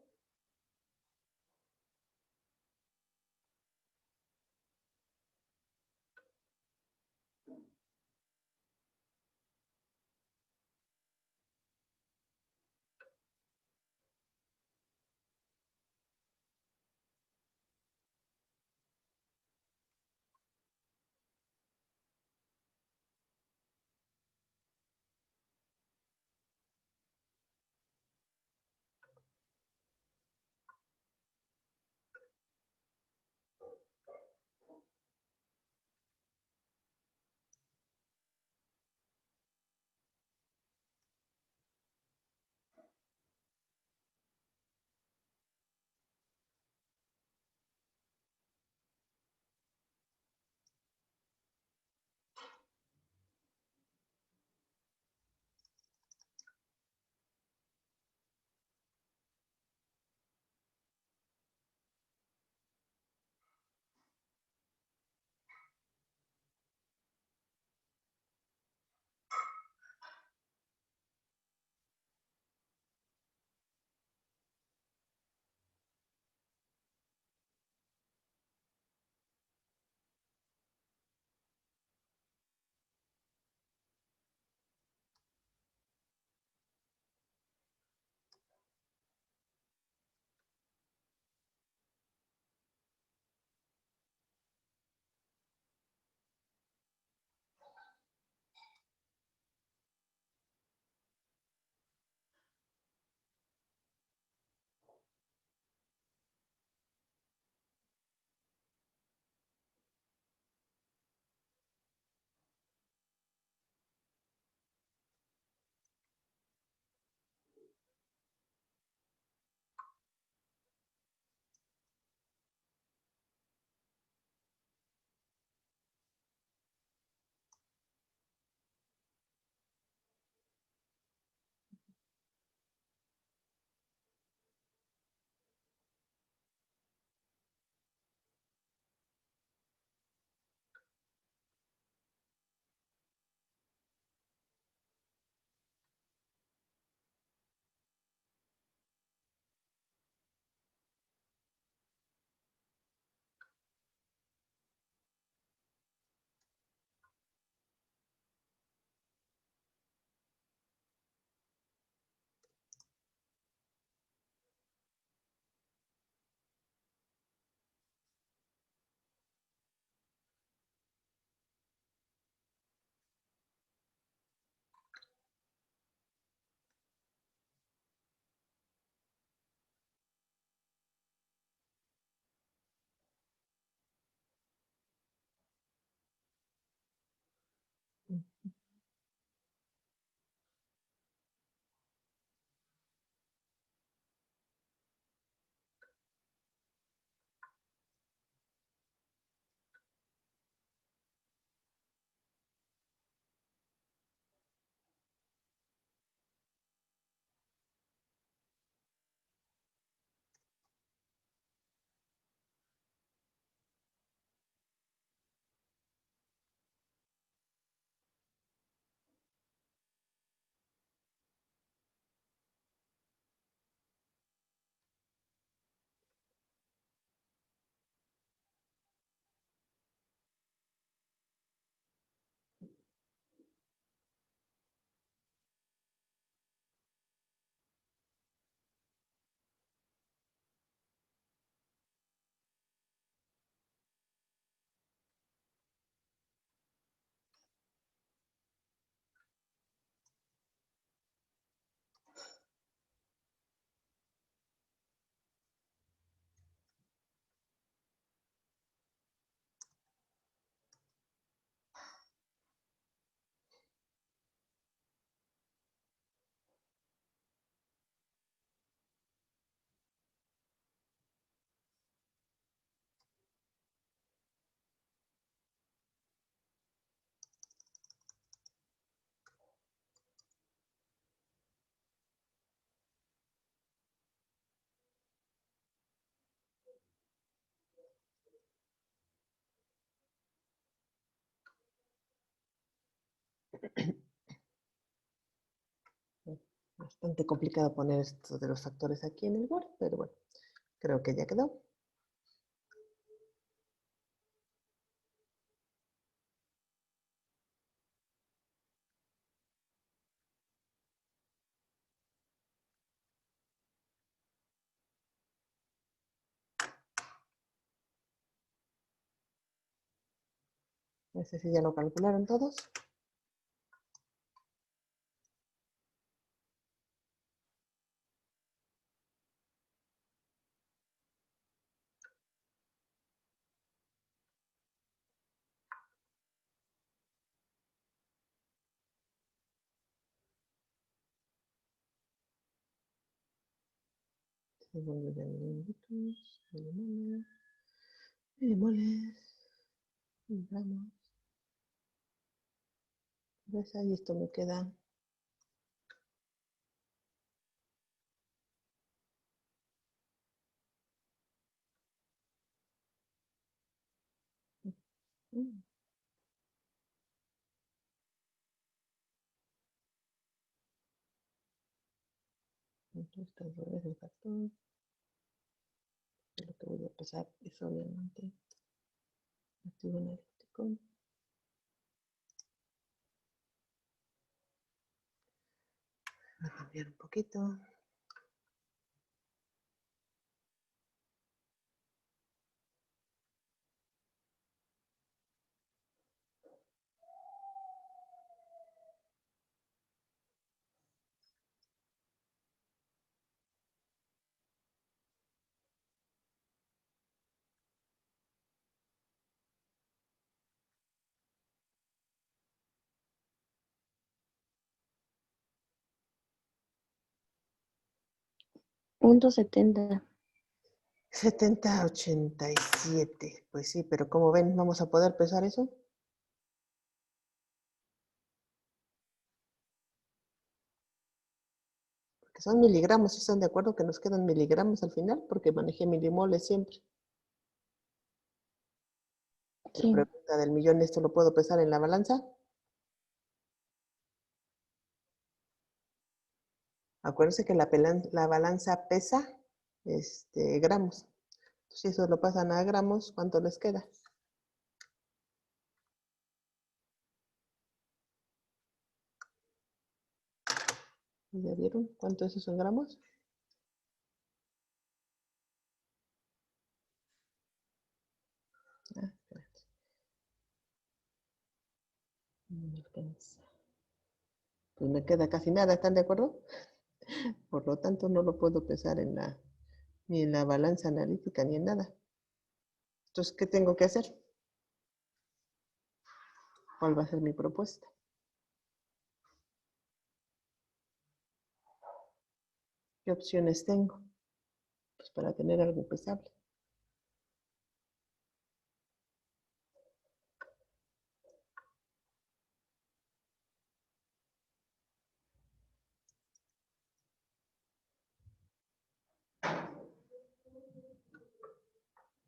Bastante complicado poner esto de los factores aquí en el Word, pero bueno, creo que ya quedó. No sé si ya lo calcularon todos. Segundo de milímetros, milimoles, milimoles, miligramos. ¿Ves? Ahí esto me queda. Mm, Entonces, está al revés del factor. Lo que voy a pasar es obviamente activo analítico. Voy a cambiar un poquito. Punto 70. 70,87. Pues sí, pero como ven, ¿vamos a poder pesar eso? Porque son miligramos, ¿están de acuerdo que nos quedan miligramos al final? Porque manejé milimoles siempre. La Sí. pregunta del millón, ¿esto lo puedo pesar en la balanza? Acuérdense que la balanza pesa gramos. Entonces, si eso lo pasan a gramos, ¿cuánto les queda? ¿Ya vieron cuánto eso son gramos? Ah, espérate. No me alcanza. Pues me queda casi nada, ¿están de acuerdo? Por lo tanto, no lo puedo pesar ni en la balanza analítica ni en nada. Entonces, ¿qué tengo que hacer? ¿Cuál va a ser mi propuesta? ¿Qué opciones tengo? Pues para tener algo pesable.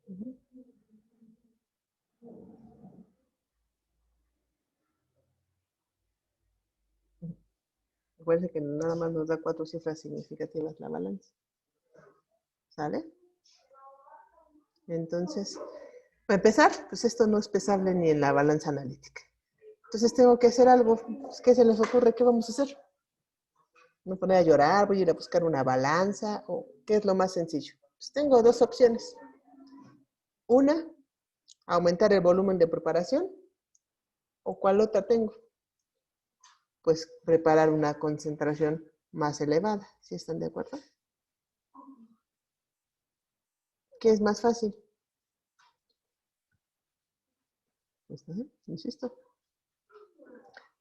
Ujú. Recuerden que nada más nos da 4 cifras significativas la balanza. ¿Sale? Entonces, para empezar, pues esto no es pesable ni en la balanza analítica. Entonces tengo que hacer algo. Pues, ¿qué se les ocurre? ¿Qué vamos a hacer? ¿Me poner a llorar? ¿Voy a ir a buscar una balanza? ¿O qué es lo más sencillo? Pues tengo 2 opciones. Una, aumentar el volumen de preparación. ¿O cuál otra tengo? Pues preparar una concentración más elevada. ¿Sí están de acuerdo? ¿Qué es más fácil? Pues, insisto.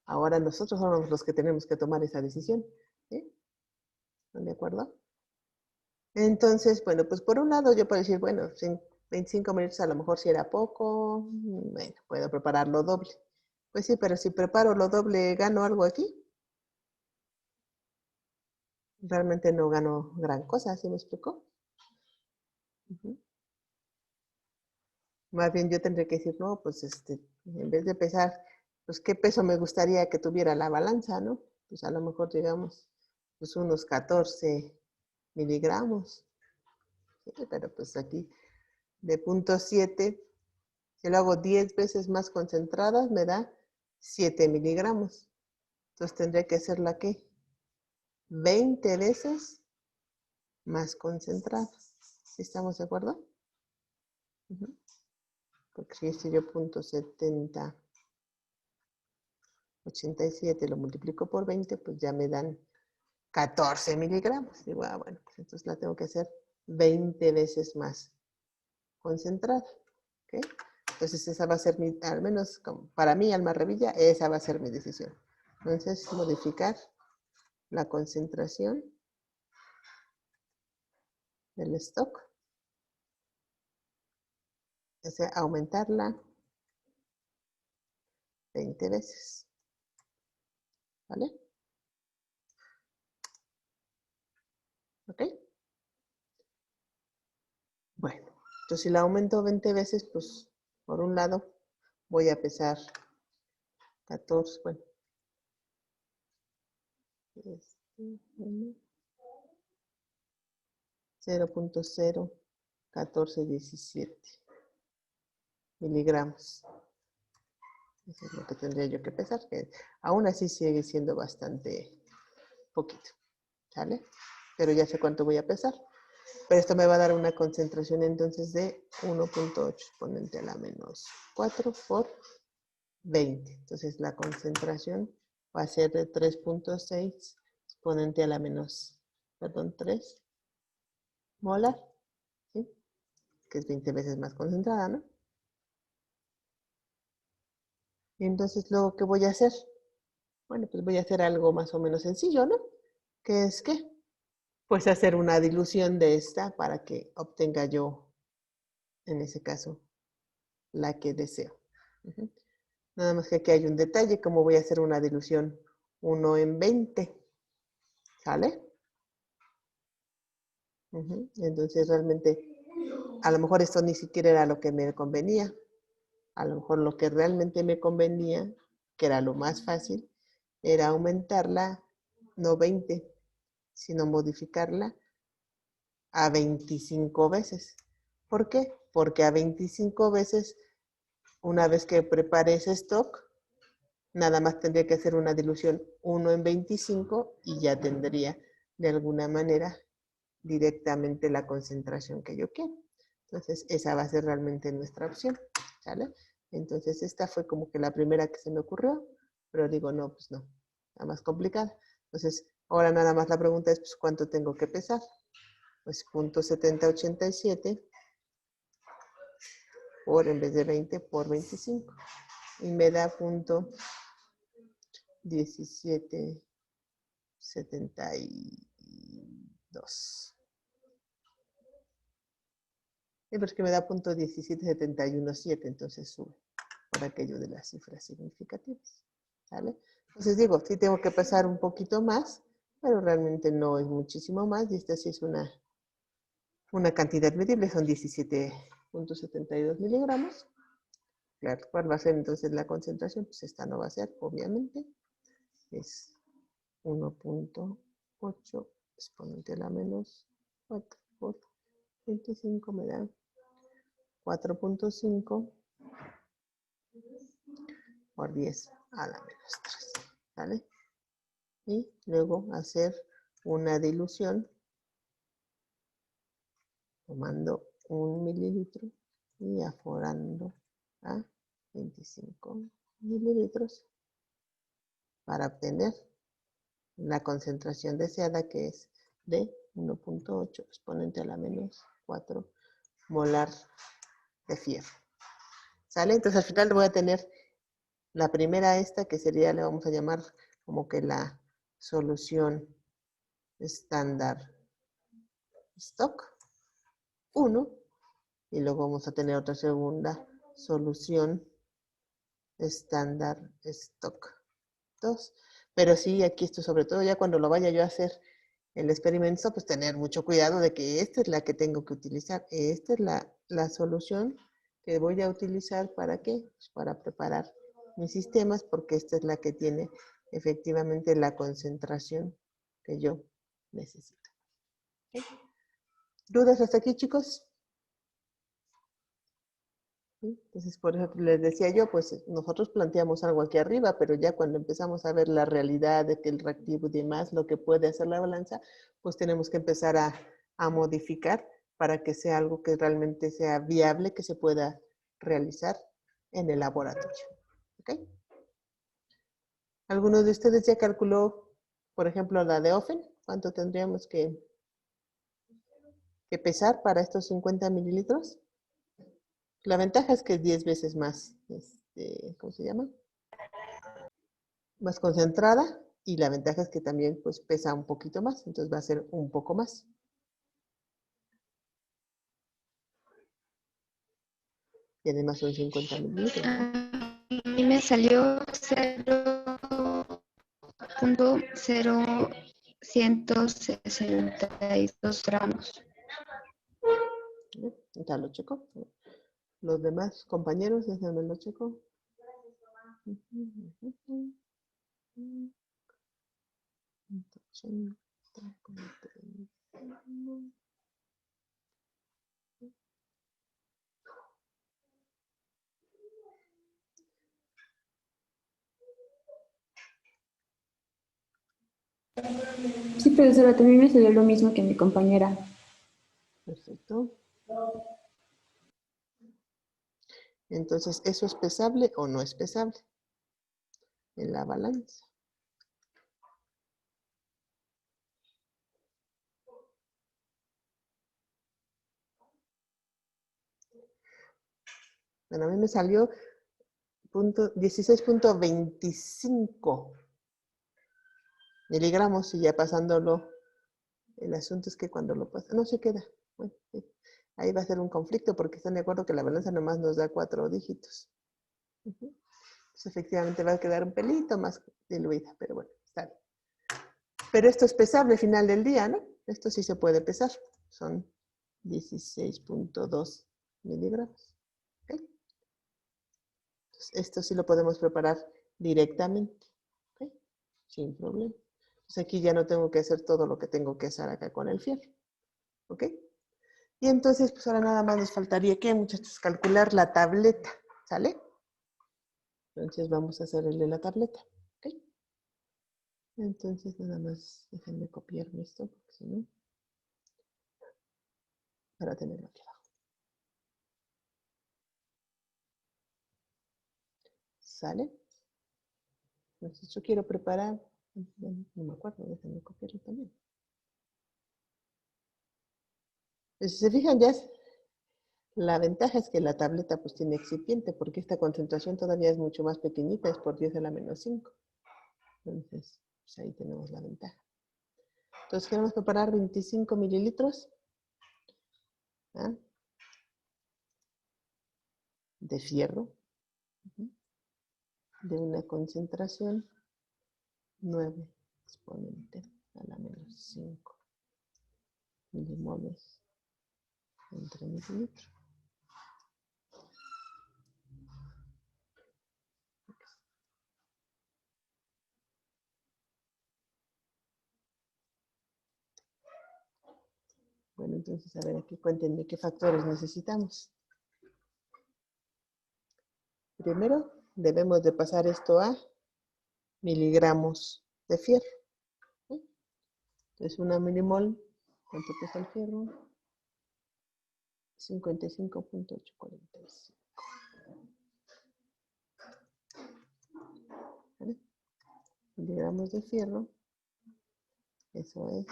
Ahora nosotros somos los que tenemos que tomar esa decisión. ¿Sí? ¿Están de acuerdo? Entonces, bueno, pues por un lado yo puedo decir, bueno, 25 minutos a lo mejor si era poco, bueno, puedo prepararlo doble. Pues sí, pero si preparo lo doble, ¿gano algo aquí? Realmente no gano gran cosa, ¿sí me explicó? Ujú. Más bien yo tendré que decir, no, pues en vez de pesar, pues qué peso me gustaría que tuviera la balanza, ¿no? Pues a lo mejor llegamos pues unos 14 miligramos. ¿Sí? Pero pues aquí de 0.7, si lo hago 10 veces más concentradas, me da 7 miligramos. Entonces tendría que ser la que 20 veces más concentrada. ¿Sí estamos de acuerdo? Ujú. Porque si este yo 0.70, 87 lo multiplico por 20, pues ya me dan 14 miligramos. Digo, bueno, pues entonces la tengo que hacer 20 veces más concentrada. ¿Okay? Entonces esa va a ser mi, al menos para mí, Alma Revilla, esa va a ser mi decisión. Entonces, modificar la concentración del stock, o sea, aumentarla 20 veces. ¿Vale? ¿Ok? Bueno, entonces si la aumento 20 veces, pues por un lado voy a pesar 14, bueno, 0.01417 miligramos. Eso es lo que tendría yo que pesar, que aún así sigue siendo bastante poquito. ¿Sale? Pero ya sé cuánto voy a pesar. Pero esto me va a dar una concentración entonces de 1.8 exponente a la menos 4 por 20. Entonces la concentración va a ser de 3.6 exponente a la menos, perdón, 3 molar, ¿sí? Que es 20 veces más concentrada, ¿no? Y entonces luego, ¿qué voy a hacer? Bueno, pues voy a hacer algo más o menos sencillo, ¿no? ¿Qué es qué? Pues hacer una dilución de esta para que obtenga yo, en ese caso, la que deseo. Uh-huh. Nada más que aquí hay un detalle, como voy a hacer una dilución 1 en 20. ¿Sale? Uh-huh. Entonces realmente, a lo mejor esto ni siquiera era lo que me convenía. A lo mejor lo que realmente me convenía, que era lo más fácil, era aumentarla, no 20, sino modificarla a 25 veces. ¿Por qué? Porque a 25 veces, una vez que prepare ese stock, nada más tendría que hacer una dilución 1 en 25 y ya tendría de alguna manera directamente la concentración que yo quiero. Entonces, esa va a ser realmente nuestra opción. ¿Sale? Entonces, esta fue como que la primera que se me ocurrió, pero digo, no, pues no, está más complicada. Entonces, ahora nada más la pregunta es, pues, ¿cuánto tengo que pesar? Pues 0.7087 por, en vez de 20, por 25. Y me da 0.1775. 2. Sí, porque me da punto 1771.7, entonces sube por aquello de las cifras significativas. ¿Sale? Entonces digo, sí tengo que pasar un poquito más, pero realmente no es muchísimo más, y esta sí es una cantidad medible, son 17.72 miligramos. Claro, ¿cuál va a ser entonces la concentración? Pues esta no va a ser, obviamente. Es 1.8 exponente a la menos 4 por 25 me da 4.5 por 10 a la menos 3. ¿Vale? Y luego hacer una dilución tomando 1 mililitro y aforando a 25 mililitros para obtener la concentración deseada, que es de 1.8 exponente a la menos 4 molar de fierro. ¿Sale? Entonces al final voy a tener la primera esta, que sería, le vamos a llamar como que la solución estándar stock 1, y luego vamos a tener otra segunda solución estándar stock 2. Pero sí, aquí esto sobre todo ya cuando lo vaya yo a hacer el experimento, pues tener mucho cuidado de que esta es la que tengo que utilizar. Esta es la solución que voy a utilizar. ¿Para qué? Pues para preparar mis sistemas, porque esta es la que tiene efectivamente la concentración que yo necesito. ¿Okay? ¿Dudas hasta aquí, chicos? ¿Sí? Entonces, por eso les decía yo, pues nosotros planteamos algo aquí arriba, pero ya cuando empezamos a ver la realidad de que el reactivo y demás, lo que puede hacer la balanza, pues tenemos que empezar a modificar para que sea algo que realmente sea viable, que se pueda realizar en el laboratorio. ¿Ok? ¿Alguno de ustedes ya calculó, por ejemplo, la de Ofen? ¿Cuánto tendríamos que pesar para estos 50 mililitros? La ventaja es que es 10 veces más, ¿cómo se llama? Más concentrada, y la ventaja es que también pues pesa un poquito más, entonces va a ser un poco más. Y además son 50 mililitros, ¿no? A mí me salió 0.0162 gramos. Ya lo checo. Los demás compañeros, déjenme lo checo. Sí, profesora, también me salió lo mismo que mi compañera. Perfecto. Entonces, ¿eso es pesable o no es pesable en la balanza? Bueno, a mí me salió 16.25 miligramos, y ya pasándolo, el asunto es que cuando lo pasa, no se queda. Bueno, sí. Ahí va a ser un conflicto porque están de acuerdo que la balanza nomás nos da 4 dígitos. Entonces, efectivamente va a quedar un pelito más diluida, pero bueno, está bien. Pero esto es pesable al final del día, ¿no? Esto sí se puede pesar. Son 16.2 miligramos. ¿Okay? Entonces, esto sí lo podemos preparar directamente. ¿Okay? Sin problema. Entonces aquí ya no tengo que hacer todo lo que tengo que hacer acá con el fierro. ¿Ok? Y entonces, pues ahora nada más nos faltaría, ¿qué, muchachos? Calcular la tableta. ¿Sale? Entonces vamos a hacer el de la tableta. ¿Ok? Entonces nada más déjenme copiarme esto, porque si no, para tenerlo aquí abajo. ¿Sale? Entonces yo quiero preparar, no me acuerdo, déjenme copiarlo también. Entonces, si se fijan, ya la ventaja es que la tableta pues tiene excipiente, porque esta concentración todavía es mucho más pequeñita, es por 10 a la menos 5. Entonces, pues ahí tenemos la ventaja. Entonces queremos preparar 25 mililitros, ¿ah?, de fierro, de una concentración 9 exponente a la menos 5 milimoles entre mililitro. Bueno, entonces, a ver, aquí cuéntenme qué factores necesitamos. Primero, debemos de pasar esto a miligramos de fierro. Entonces, una milimol, ¿cuánto pesa el fierro? 55.845. ¿Vale? Miligramos de fierro, eso es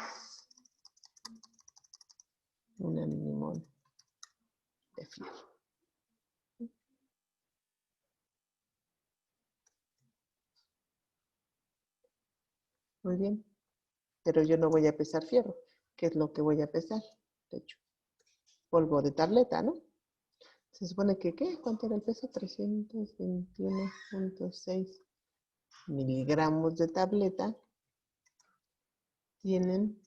una milimol de fierro. Muy bien, pero yo no voy a pesar fierro. ¿Qué es lo que voy a pesar? De hecho, polvo de tableta, ¿no? Se supone que, ¿qué? ¿Cuánto era el peso? 321.6 miligramos de tableta tienen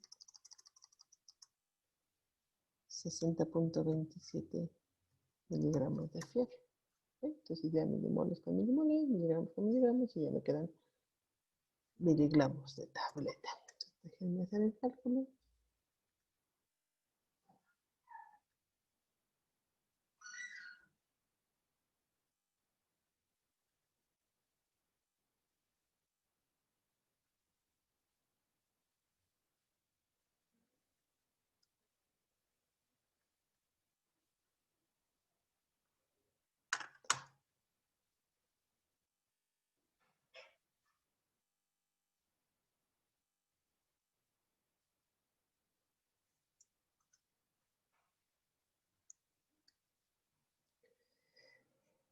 60.27 miligramos de fierro. Entonces ya milimoles con milimoles, miligramos con miligramos, y ya me quedan miligramos de tableta. Entonces, déjenme hacer el cálculo.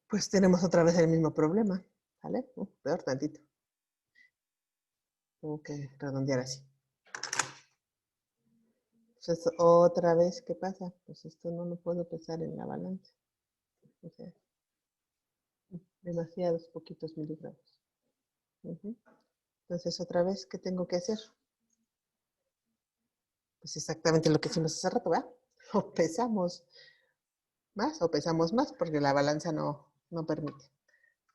Pues tenemos otra vez el mismo problema, ¿vale? Peor tantito. Tengo que redondear así. Entonces, otra vez, ¿qué pasa? Pues esto no lo puedo pesar en la balanza. O sea, demasiados poquitos miligramos. Entonces, otra vez, ¿qué tengo que hacer? Pues exactamente lo que hicimos hace rato, ¿verdad? O pesamos más, porque la balanza no permite.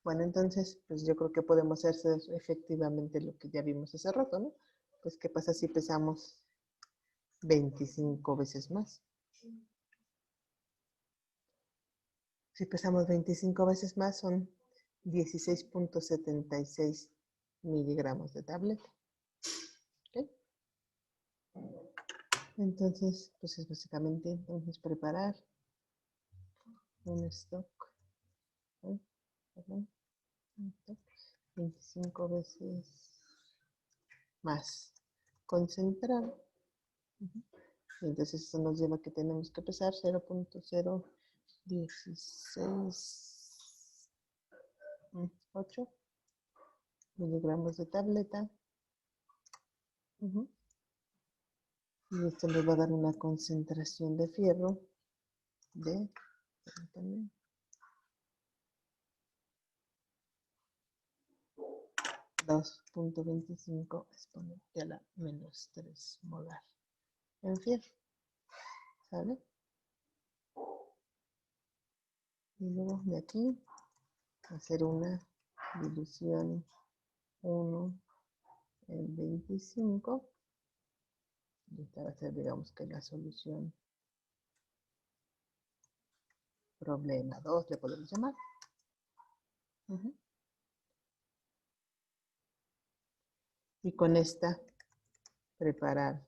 Bueno, entonces, pues yo creo que podemos hacer efectivamente lo que ya vimos hace rato, ¿no? Pues, ¿qué pasa si pesamos 25 veces más? Si pesamos 25 veces más, son 16.76 miligramos de tableta. ¿Okay? Entonces, pues es básicamente, vamos a preparar un stock. ¿Eh? 25 veces más concentrado. Entonces, eso nos lleva a que tenemos que pesar 0.0168 miligramos de tableta. Y esto nos va a dar una concentración de fierro de 2.25 exponente a la menos 3 molar en fierro. ¿Sale? Y luego de aquí hacer una dilución 1 en 25. Y esta va a ser, digamos, que la solución problema 2, le podemos llamar. Y con esta preparar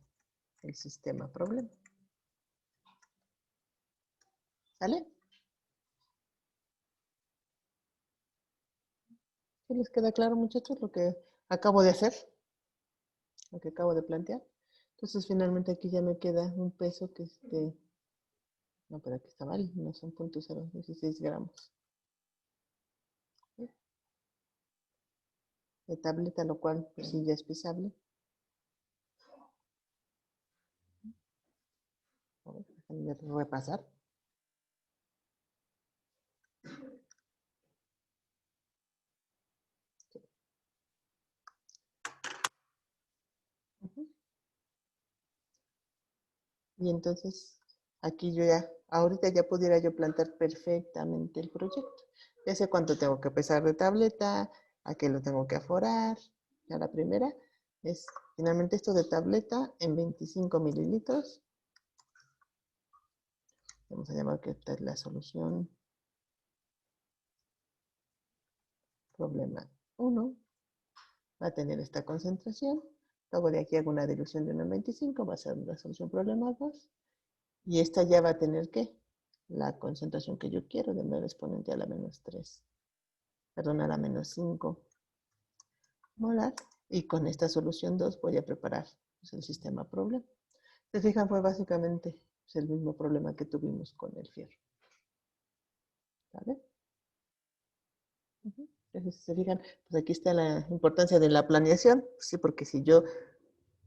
el sistema problema. ¿Sale? ¿Sí les queda claro, muchachos, lo que acabo de hacer? Lo que acabo de plantear. Entonces, finalmente aquí ya me queda un peso que es de... No, pero aquí está mal, no son 0.016 gramos. ¿Sí? De tableta, lo cual pues sí ya es pisable. Déjenme repasar. Y entonces, aquí yo ya, ahorita ya pudiera yo plantear perfectamente el proyecto. Ya sé cuánto tengo que pesar de tableta, a qué lo tengo que aforar. Ya la primera es, finalmente esto de tableta en 25 mililitros. Vamos a llamar que esta es la solución. Problema 1. Va a tener esta concentración. Luego de aquí hago una dilución de 1 en 25, va a ser la solución problema 2. Y esta ya va a tener, ¿qué? La concentración que yo quiero, de 9 exponente a la menos 3. Perdón, a la menos 5 molar. Y con esta solución 2 voy a preparar pues, el sistema problema. Se fijan, fue básicamente pues, el mismo problema que tuvimos con el fierro. ¿Vale? Entonces, se fijan, pues aquí está la importancia de la planeación. Sí, porque si yo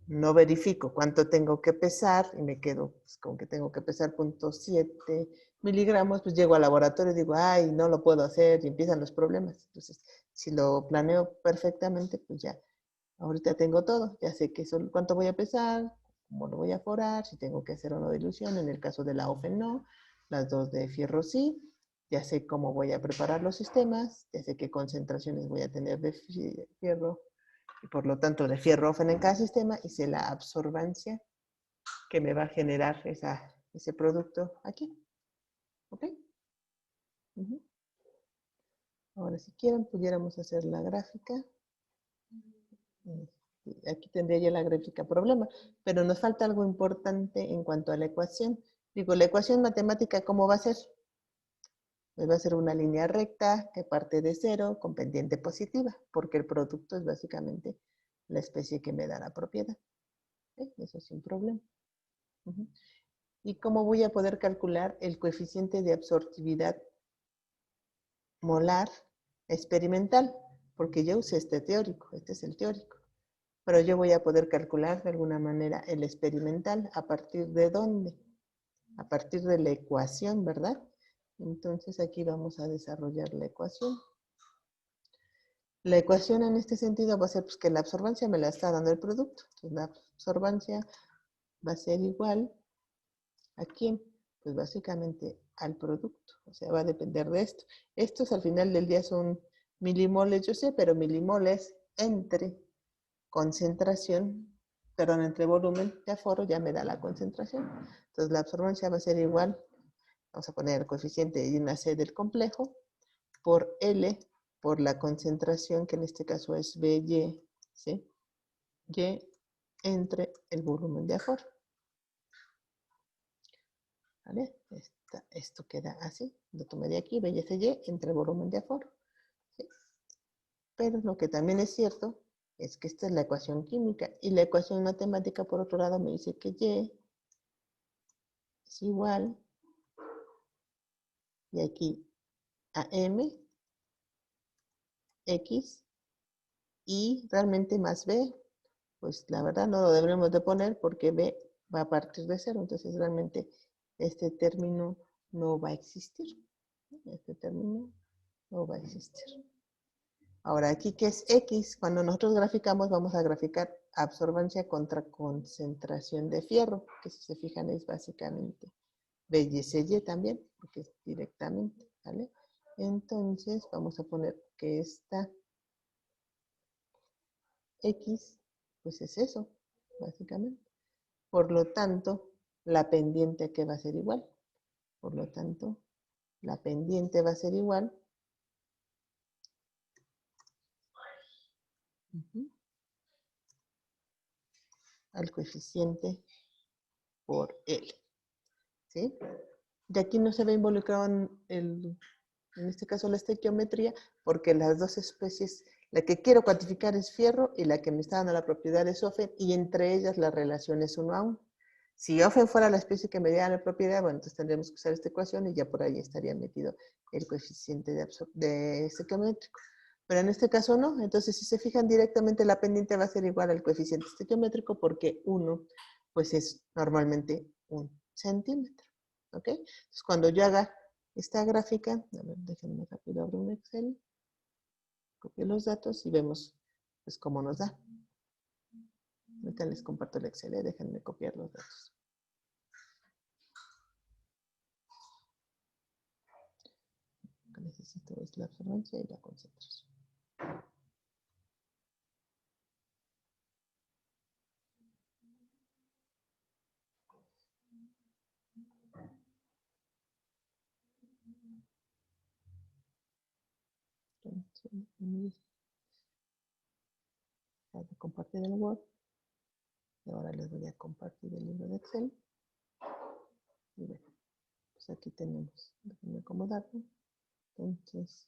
no verifico cuánto tengo que pesar y me quedo pues, con que tengo que pesar 0.7 miligramos, pues llego al laboratorio y digo, ay, no lo puedo hacer y empiezan los problemas. Entonces, si lo planeo perfectamente, pues ya, ahorita tengo todo, ya sé cuánto voy a pesar, cómo lo voy a forar, si tengo que hacer o no dilución, en el caso de la OFE no, las dos de fierro sí, ya sé cómo voy a preparar los sistemas, ya sé qué concentraciones voy a tener de fierro, y por lo tanto de fierro en cada sistema, y sé la absorbancia que me va a generar ese producto aquí. ¿Ok? Ahora, si quieren, pudiéramos hacer la gráfica. Aquí tendría yo la gráfica problema, pero nos falta algo importante en cuanto a la ecuación. Digo, la ecuación matemática, ¿cómo va a ser? Pues va a ser una línea recta que parte de 0 con pendiente positiva, porque el producto es básicamente la especie que me da la propiedad. Eso sin problema. ¿Y cómo voy a poder calcular el coeficiente de absortividad molar experimental? Porque yo usé este teórico, este es el teórico. Pero yo voy a poder calcular de alguna manera el experimental. ¿A partir de dónde? A partir de la ecuación, ¿verdad? Entonces aquí vamos a desarrollar la ecuación. La ecuación en este sentido va a ser pues, que la absorbancia me la está dando el producto. Entonces la absorbancia va a ser igual ¿a quién? Pues básicamente al producto. O sea, va a depender de esto. Estos al final del día son milimoles, yo sé, pero milimoles entre concentración, perdón, entre volumen de aforo ya me da la concentración. Entonces la absorbancia va a ser igual, vamos a poner el coeficiente de una C del complejo, por L, por la concentración, que en este caso es BY, ¿sí? Y entre el volumen de aforo. ¿Vale? Esto queda así. Lo tomé de aquí, BY entre volumen de aforo. ¿Sí? Pero lo que también es cierto es que esta es la ecuación química. Y la ecuación matemática, por otro lado, me dice que Y es igual, y aquí a M, X, y realmente más B, pues la verdad no lo deberíamos de poner porque B va a partir de 0. Entonces realmente este término no va a existir. Este término no va a existir. Ahora, aquí que es X, cuando nosotros graficamos, vamos a graficar absorbancia contra concentración de fierro, que si se fijan es básicamente BY también, porque es directamente, ¿vale? Entonces, vamos a poner que esta X, pues es eso, básicamente. Por lo tanto, la pendiente que va a ser igual. Por lo tanto, la pendiente va a ser igual al coeficiente por L. ¿Sí? Y aquí no se ve involucrado en este caso la estequiometría, porque las dos especies, la que quiero cuantificar es fierro y la que me está dando la propiedad es OFEN, y entre ellas la relación es 1 a 1. Si OFEN fuera la especie que me diera la propiedad, bueno, entonces tendríamos que usar esta ecuación y ya por ahí estaría metido el coeficiente de estequiométrico. Pero en este caso no, entonces si se fijan directamente la pendiente va a ser igual al coeficiente estequiométrico porque 1 pues es normalmente 1 centímetro. ¿ok? Entonces, cuando yo haga esta gráfica, a ver, déjenme rápido abrir un Excel, copio los datos y vemos pues cómo nos da. Ahorita les comparto el Excel, déjenme copiar los datos. Lo que necesito es la absorbancia y la concentración. Voy a compartir el Word. Y ahora les voy a compartir el libro de Excel. Y bueno, pues aquí tenemos. Déjenme acomodarlo. Entonces,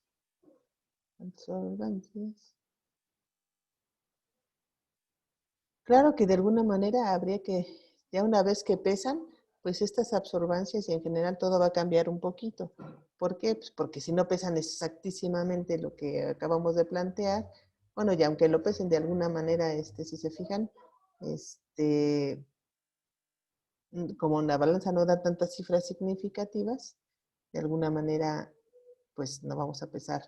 absorbancias. Claro que de alguna manera habría que, ya una vez que pesan, pues estas absorbancias y en general todo va a cambiar un poquito. ¿Por qué? Pues porque si no pesan exactísimamente lo que acabamos de plantear, bueno, y aunque lo pesen de alguna manera, si se fijan, como la balanza no da tantas cifras significativas, de alguna manera, pues no vamos a pesar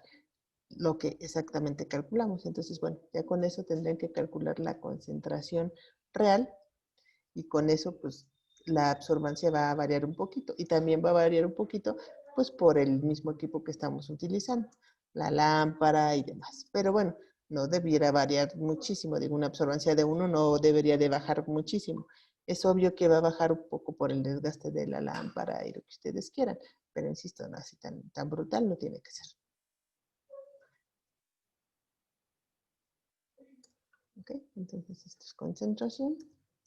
lo que exactamente calculamos. Entonces, bueno, ya con eso tendrían que calcular la concentración real y con eso, pues, la absorbancia va a variar un poquito y también va a variar un poquito, pues, por el mismo equipo que estamos utilizando, la lámpara y demás. Pero bueno, no debiera variar muchísimo, digo, una absorbancia de 1 no debería de bajar muchísimo. Es obvio que va a bajar un poco por el desgaste de la lámpara y lo que ustedes quieran, pero insisto, no así tan brutal no tiene que ser. ¿Ok? Entonces esto es concentración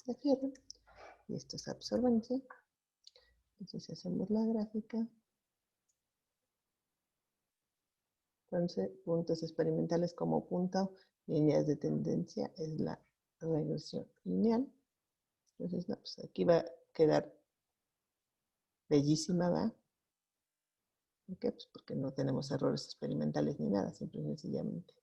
de fierro y esto es absorbancia. Entonces hacemos la gráfica. Entonces, puntos experimentales como punto, líneas de tendencia, es la regresión lineal. Entonces, no, pues aquí va a quedar bellísima, ¿verdad? ¿Por qué? Pues porque no tenemos errores experimentales ni nada, simple y sencillamente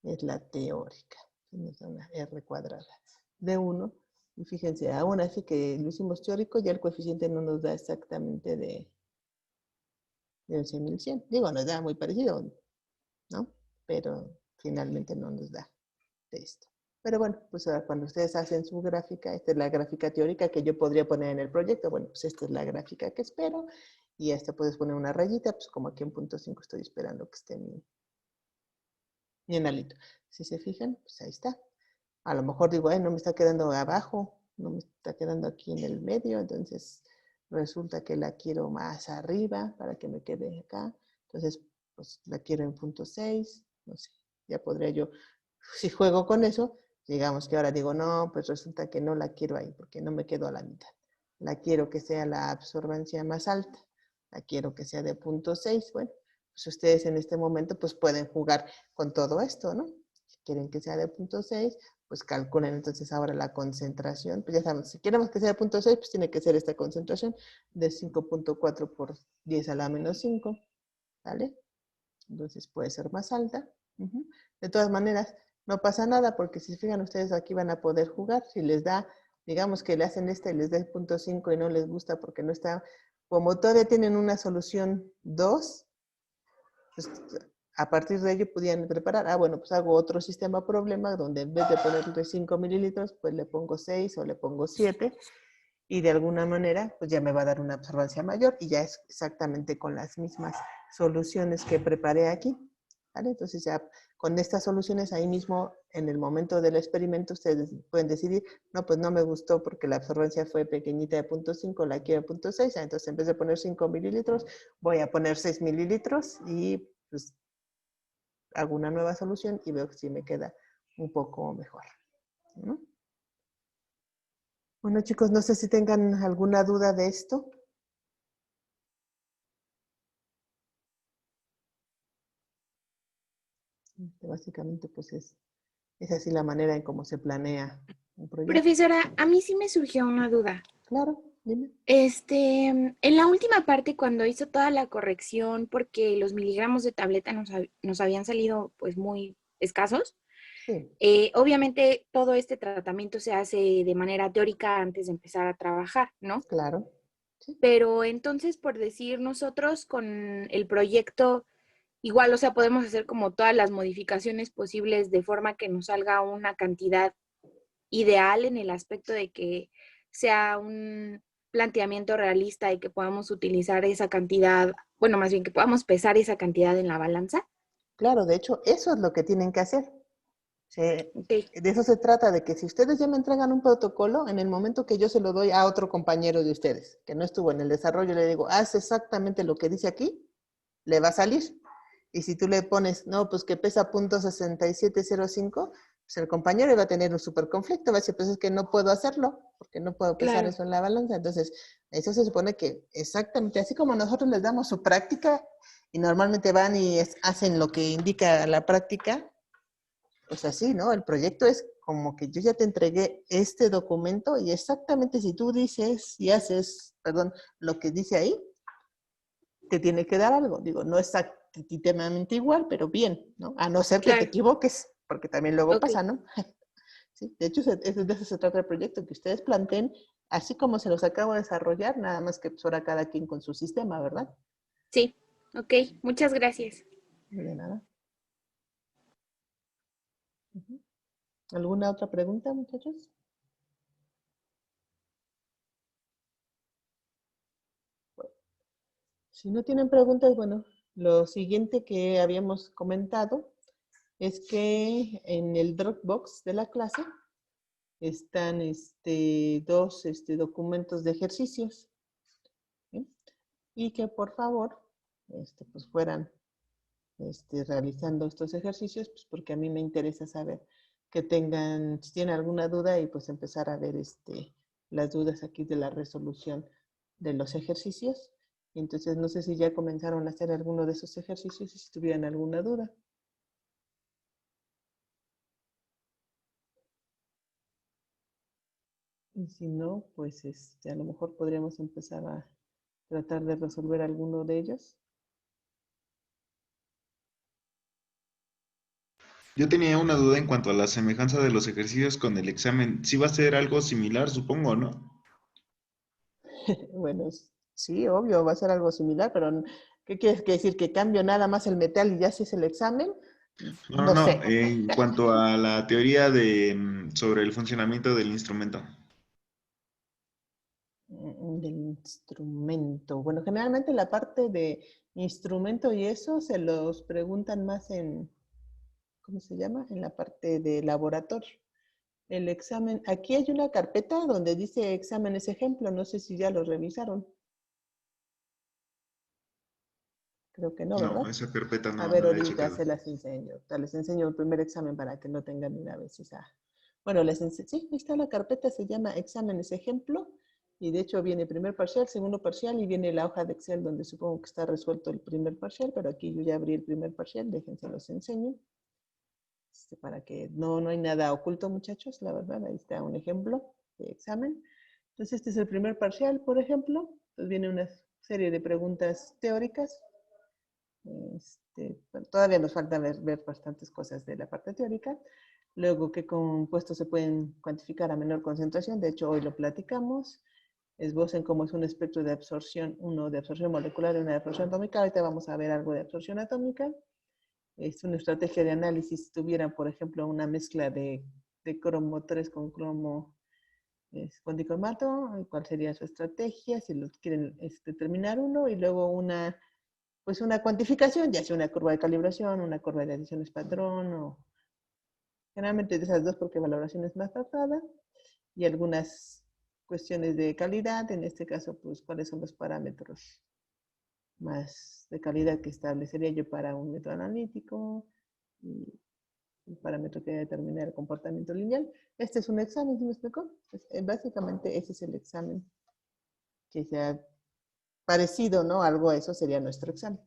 es la teórica. Nos da una R cuadrada de 1. Y fíjense, aún así que lo hicimos teórico, ya el coeficiente no nos da exactamente de 11.100. Digo, nos da muy parecido, ¿no? Pero finalmente no nos da de esto. Pero bueno, pues ahora cuando ustedes hacen su gráfica, esta es la gráfica teórica que yo podría poner en el proyecto. Bueno, pues esta es la gráfica que espero. Y a esta puedes poner una rayita, pues como aquí en punto 5 estoy esperando que esté mi analito. Si se fijan, pues ahí está. A lo mejor digo, no me está quedando abajo, no me está quedando aquí en el medio, entonces resulta que la quiero más arriba para que me quede acá. Entonces, pues la quiero en punto 6, no sé, ya podría yo, si juego con eso, digamos que ahora digo, no, pues resulta que no la quiero ahí porque no me quedo a la mitad. La quiero que sea la absorbancia más alta, la quiero que sea de punto 6. Bueno, pues ustedes en este momento pues pueden jugar con todo esto, ¿no? Si quieren que sea de punto 6, pues calculen entonces ahora la concentración. Pues ya saben, si queremos que sea de punto 6, pues tiene que ser esta concentración de 5.4 por 10 a la menos 5, ¿vale? Entonces puede ser más alta. De todas maneras, no pasa nada porque si se fijan ustedes aquí van a poder jugar. Si les da, digamos que le hacen esta y les da el punto 5 y no les gusta porque no está, como todavía tienen una solución 2, pues a partir de ello podían preparar, bueno, pues hago otro sistema problema donde en vez de ponerle 5 mililitros, pues le pongo 6 o le pongo 7 y de alguna manera pues ya me va a dar una absorbancia mayor y ya es exactamente con las mismas soluciones que preparé aquí. ¿Vale? Entonces ya con estas soluciones ahí mismo en el momento del experimento ustedes pueden decidir, no, pues no me gustó porque la absorbancia fue pequeñita de 0.5, la quiero de 0.6, entonces en vez de poner 5 mililitros voy a poner 6 mililitros y pues hago una nueva solución y veo si me queda un poco mejor, ¿no? Bueno, chicos, no sé si tengan alguna duda de esto. Básicamente, pues es así la manera en cómo se planea un proyecto. Profesora, a mí sí me surgió una duda. Claro, dime. En la última parte, cuando hizo toda la corrección, porque los miligramos de tableta nos habían salido pues muy escasos, Sí, obviamente todo este tratamiento se hace de manera teórica antes de empezar a trabajar, ¿no? claro. Sí. Pero entonces, por decir, nosotros con el proyecto, igual, o sea, podemos hacer como todas las modificaciones posibles de forma que nos salga una cantidad ideal en el aspecto de que sea un planteamiento realista y que podamos utilizar esa cantidad, bueno, más bien que podamos pesar esa cantidad en la balanza. Claro, de hecho, eso es lo que tienen que hacer. Ok, De eso se trata, de que si ustedes ya me entregan un protocolo, en el momento que yo se lo doy a otro compañero de ustedes, que no estuvo en el desarrollo, le digo, haz exactamente lo que dice aquí, le va a salir. Y si tú le pones, no, pues que pesa .6705, pues el compañero va a tener un súper conflicto, va a decir, pues es que no puedo hacerlo, porque no puedo pesar claro, eso en la balanza. Entonces, eso se supone que exactamente, así como nosotros les damos su práctica, y normalmente van y hacen lo que indica la práctica, pues así, ¿no? El proyecto es como que yo ya te entregué este documento y exactamente si tú dices y haces, perdón, lo que dice ahí, te tiene que dar algo. Digo, no exactamente igual, pero bien, ¿no? A no ser que te claro, equivoques, porque también luego ok. pasa, ¿no? Sí, de hecho, de eso se trata el proyecto, que ustedes planteen, así como se los acabo de desarrollar, nada más que pues ahora cada quien con su sistema, ¿verdad? Sí, ok, muchas gracias. De nada. Ujú. ¿Alguna otra pregunta, muchachos? Bueno, si no tienen preguntas, bueno, lo siguiente que habíamos comentado es que en el Dropbox de la clase están dos documentos de ejercicios, ¿sí? Y que por favor pues fueran realizando estos ejercicios, pues porque a mí me interesa saber que tengan, si tienen alguna duda y pues empezar a ver las dudas aquí de la resolución de los ejercicios. Entonces no sé si ya comenzaron a hacer alguno de esos ejercicios y si tuvieran alguna duda. Y si no, pues a lo mejor podríamos empezar a tratar de resolver alguno de ellos. Yo tenía una duda en cuanto a la semejanza de los ejercicios con el examen. Sí va a ser algo similar, supongo, ¿no? Bueno, sí, obvio, va a ser algo similar, pero ¿qué quieres que decir? ¿Que cambio nada más el metal y ya se es el examen? No, No no, sé. en cuanto a la teoría de sobre el funcionamiento del instrumento. Del instrumento. Bueno, generalmente la parte de instrumento y eso se los preguntan más en, ¿cómo se llama? En la parte de laboratorio. El examen, aquí hay una carpeta donde dice exámenes ejemplo, no sé si ya lo revisaron. Creo que no, No, ¿verdad? esa carpeta A no, ver, no la he ahorita checado. se las enseño. Les enseño el primer examen para que no tengan una vez esa. Bueno, sí, ahí está la carpeta, se llama exámenes ejemplo. Y de hecho viene primer parcial, segundo parcial y viene la hoja de Excel donde supongo que está resuelto el primer parcial, pero aquí yo ya abrí el primer parcial, déjense los enseño. Para que no hay nada oculto, muchachos, la verdad, ahí está un ejemplo de examen. Entonces, este es el primer parcial, por ejemplo. Entonces viene una serie de preguntas teóricas. Bueno, todavía nos falta ver bastantes cosas de la parte teórica. Luego, qué compuestos se pueden cuantificar a menor concentración. De hecho, hoy lo platicamos. Esbocen cómo es un espectro de absorción, uno de absorción molecular y una de absorción atómica. Ahorita vamos a ver algo de absorción atómica. Es una estrategia de análisis. Si tuvieran, por ejemplo, una mezcla de cromo 3 con cromo con dicromato, ¿cuál sería su estrategia? Si lo quieren determinar uno y luego pues una cuantificación, ya sea una curva de calibración, una curva de adiciones patrón, o generalmente de esas dos porque valoración es más tardada, y algunas cuestiones de calidad, en este caso, pues cuáles son los parámetros más de calidad que establecería yo para un método analítico, y el parámetro que determina el comportamiento lineal. Este es un examen, ¿sí me explicó? Pues, básicamente ese es el examen que sea parecido, ¿no? Algo a eso sería nuestro examen.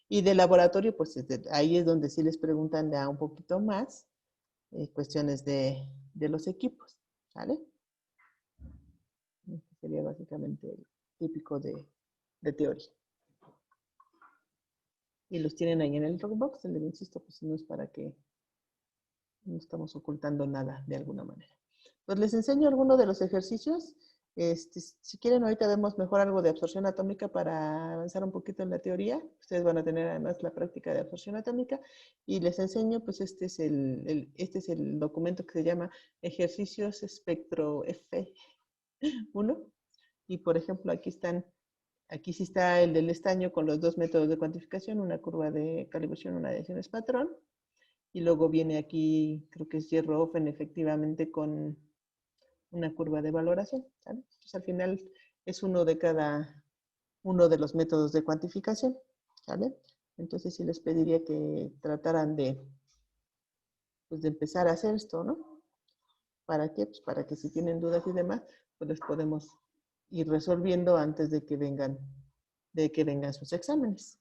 Y de laboratorio, pues ahí es donde sí les preguntan ya un poquito más cuestiones de los equipos, ¿vale? Este sería básicamente el típico de teoría. Y los tienen ahí en el Dropbox, les insisto, pues no es para que no estamos ocultando nada de alguna manera. Pues les enseño algunos de los ejercicios. Si quieren, ahorita vemos mejor algo de absorción atómica para avanzar un poquito en la teoría. Ustedes van a tener además la práctica de absorción atómica y les enseño, pues este es el documento que se llama Ejercicios Espectro F1. Y por ejemplo, aquí sí está el del estaño con los dos métodos de cuantificación, una curva de calibración, una de acciones patrón. Y luego viene aquí, creo que es hierro-ofen, efectivamente, con una curva de valoración, ¿sale? Entonces, al final es uno de los métodos de cuantificación, ¿sale? Entonces, sí les pediría que trataran pues, de empezar a hacer esto, ¿no? ¿Para qué? Pues para que si tienen dudas y demás, pues les podemos ir resolviendo antes de que vengan sus exámenes.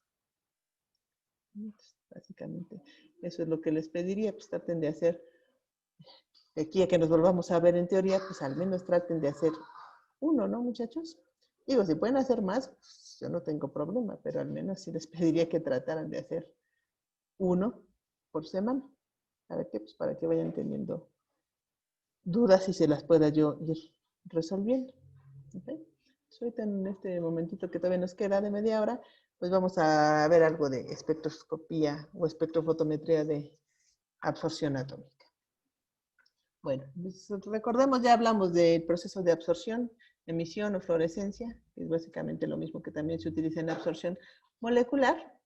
Entonces, básicamente, eso es lo que les pediría, pues traten de hacer, de aquí a que nos volvamos a ver en teoría, pues al menos traten de hacer uno, ¿no, muchachos? Digo, si pueden hacer más, pues, yo no tengo problema, pero al menos sí les pediría que trataran de hacer uno por semana. ¿Para qué? Pues para que vayan teniendo dudas y se las pueda yo ir resolviendo. ¿Okay? Pues ahorita en este momentito que todavía nos queda de media hora, pues vamos a ver algo de espectroscopía o espectrofotometría de absorción atómica. Bueno, pues recordemos, ya hablamos del proceso de absorción, emisión o fluorescencia, que es básicamente lo mismo que también se utiliza en absorción molecular.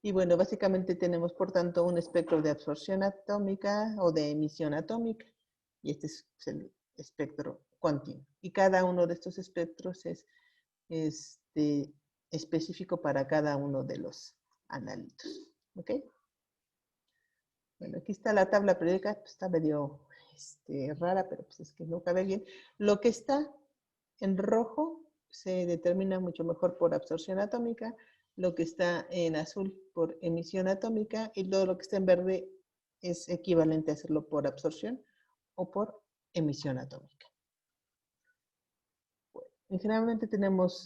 Y bueno, básicamente tenemos, por tanto, un espectro de absorción atómica o de emisión atómica. Y este es el espectro continuo. Y cada uno de estos espectros es específico para cada uno de los analitos. ¿Ok? Bueno, aquí está la tabla periódica, pues está medio rara, pero pues es que no cabe bien. Lo que está en rojo se determina mucho mejor por absorción atómica, lo que está en azul por emisión atómica y todo lo que está en verde es equivalente a hacerlo por absorción o por emisión atómica. Bueno, generalmente tenemos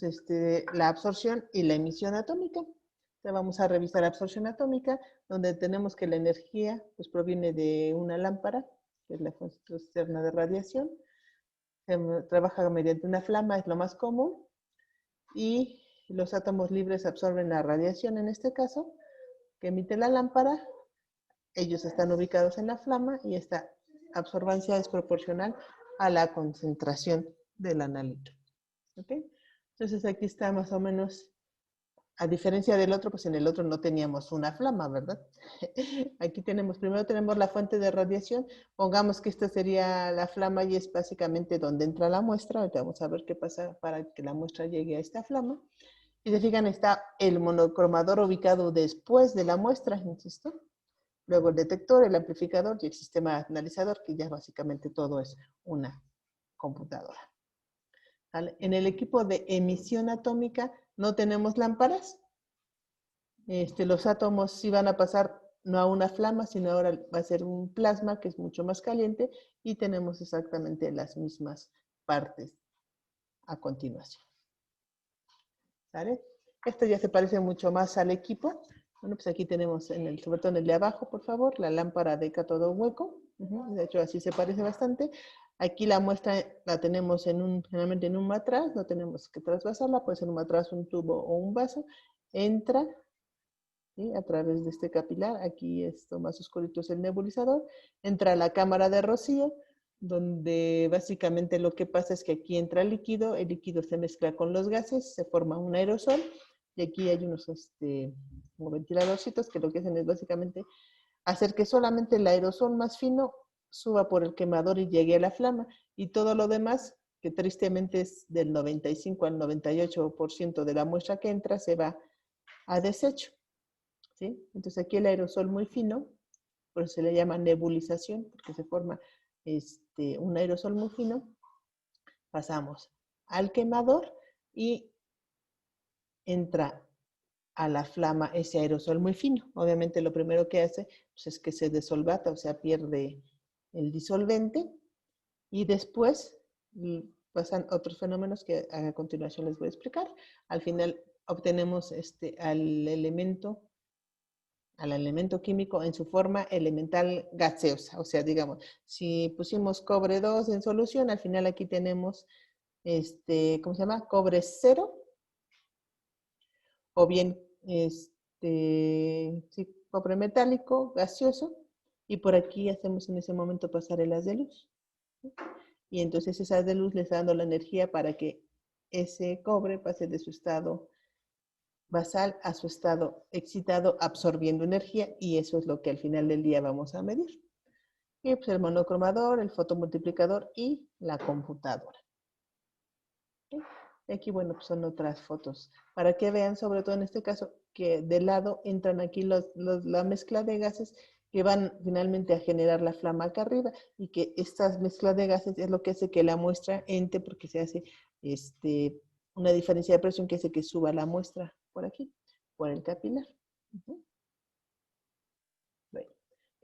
la absorción y la emisión atómica. Entonces vamos a revisar absorción atómica, donde tenemos que la energía pues, proviene de una lámpara, que es la fuente externa de radiación. Trabaja mediante una flama, es lo más común, y los átomos libres absorben la radiación, en este caso, que emite la lámpara. Ellos están ubicados en la flama y esta absorbancia es proporcional a la concentración del analito. ¿Ok? Entonces aquí está más o menos, a diferencia del otro, pues en el otro no teníamos una flama, ¿verdad? Aquí primero tenemos la fuente de radiación, pongamos que esta sería la flama y es básicamente donde entra la muestra. Ahorita vamos a ver qué pasa para que la muestra llegue a esta flama. Y se fijan, está el monocromador ubicado después de la muestra, insisto. Luego el detector, el amplificador y el sistema analizador, que ya básicamente todo es una computadora. ¿Vale? En el equipo de emisión atómica no tenemos lámparas. Los átomos sí van a pasar no a una flama, sino ahora va a ser un plasma que es mucho más caliente y tenemos exactamente las mismas partes a continuación. ¿Vale? Esto ya se parece mucho más al equipo. Bueno, pues aquí tenemos, sobre todo en el de abajo, por favor, la lámpara de cátodo hueco. De hecho, así se parece bastante. Aquí la muestra la tenemos generalmente en un matraz, no tenemos que trasvasarla, puede ser un matraz, un tubo o un vaso. Entra, ¿sí?, a través de este capilar, aquí esto más oscurito es el nebulizador, entra a la cámara de rocío, donde básicamente lo que pasa es que aquí entra el líquido se mezcla con los gases, se forma un aerosol, y aquí hay unos como ventiladorcitos que lo que hacen es básicamente hacer que solamente el aerosol más fino suba por el quemador y llegue a la flama, y todo lo demás, que tristemente es del 95 al 98% de la muestra que entra, se va a desecho. ¿Sí? Entonces aquí el aerosol muy fino, por eso se le llama nebulización, porque se forma un aerosol muy fino, pasamos al quemador y entra a la flama ese aerosol muy fino. Obviamente lo primero que hace pues, es que se desolvata, o sea, pierde el disolvente, y después pasan otros fenómenos que a continuación les voy a explicar. Al final obtenemos al elemento químico en su forma elemental gaseosa. O sea, digamos, si pusimos cobre 2 en solución, al final aquí tenemos ¿cómo se llama? Cobre 0, o bien sí, cobre metálico, gaseoso, y por aquí hacemos en ese momento pasar el haz de luz. Y entonces ese haz de luz le está dando la energía para que ese cobre pase de su estado basal a su estado excitado, absorbiendo energía, y eso es lo que al final del día vamos a medir. Y pues el monocromador, el fotomultiplicador y la computadora. ¿Sí? Y aquí, bueno, pues son otras fotos, para que vean, sobre todo en este caso, que de lado entran aquí la mezcla de gases que van finalmente a generar la flama acá arriba, y que estas mezclas de gases es lo que hace que la muestra entre, porque se hace una diferencia de presión que hace que suba la muestra por aquí, por el capilar. Bueno.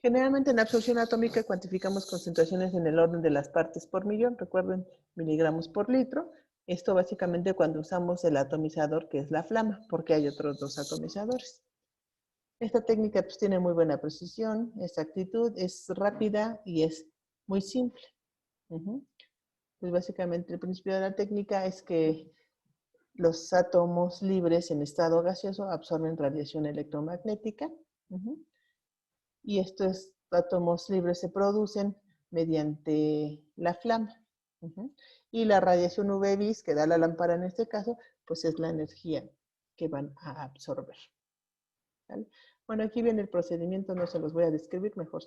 Generalmente en absorción atómica cuantificamos concentraciones en el orden de las partes por millón, recuerden, miligramos por litro. Esto básicamente cuando usamos el atomizador, que es la flama, porque hay otros dos atomizadores. Esta técnica pues tiene muy buena precisión, exactitud, es rápida y es muy simple. Pues básicamente el principio de la técnica es que los átomos libres en estado gaseoso absorben radiación electromagnética. Y estos átomos libres se producen mediante la flama. Y la radiación UV vis que da la lámpara en este caso, pues es la energía que van a absorber. ¿Vale? Bueno, aquí viene el procedimiento, no se los voy a describir, mejor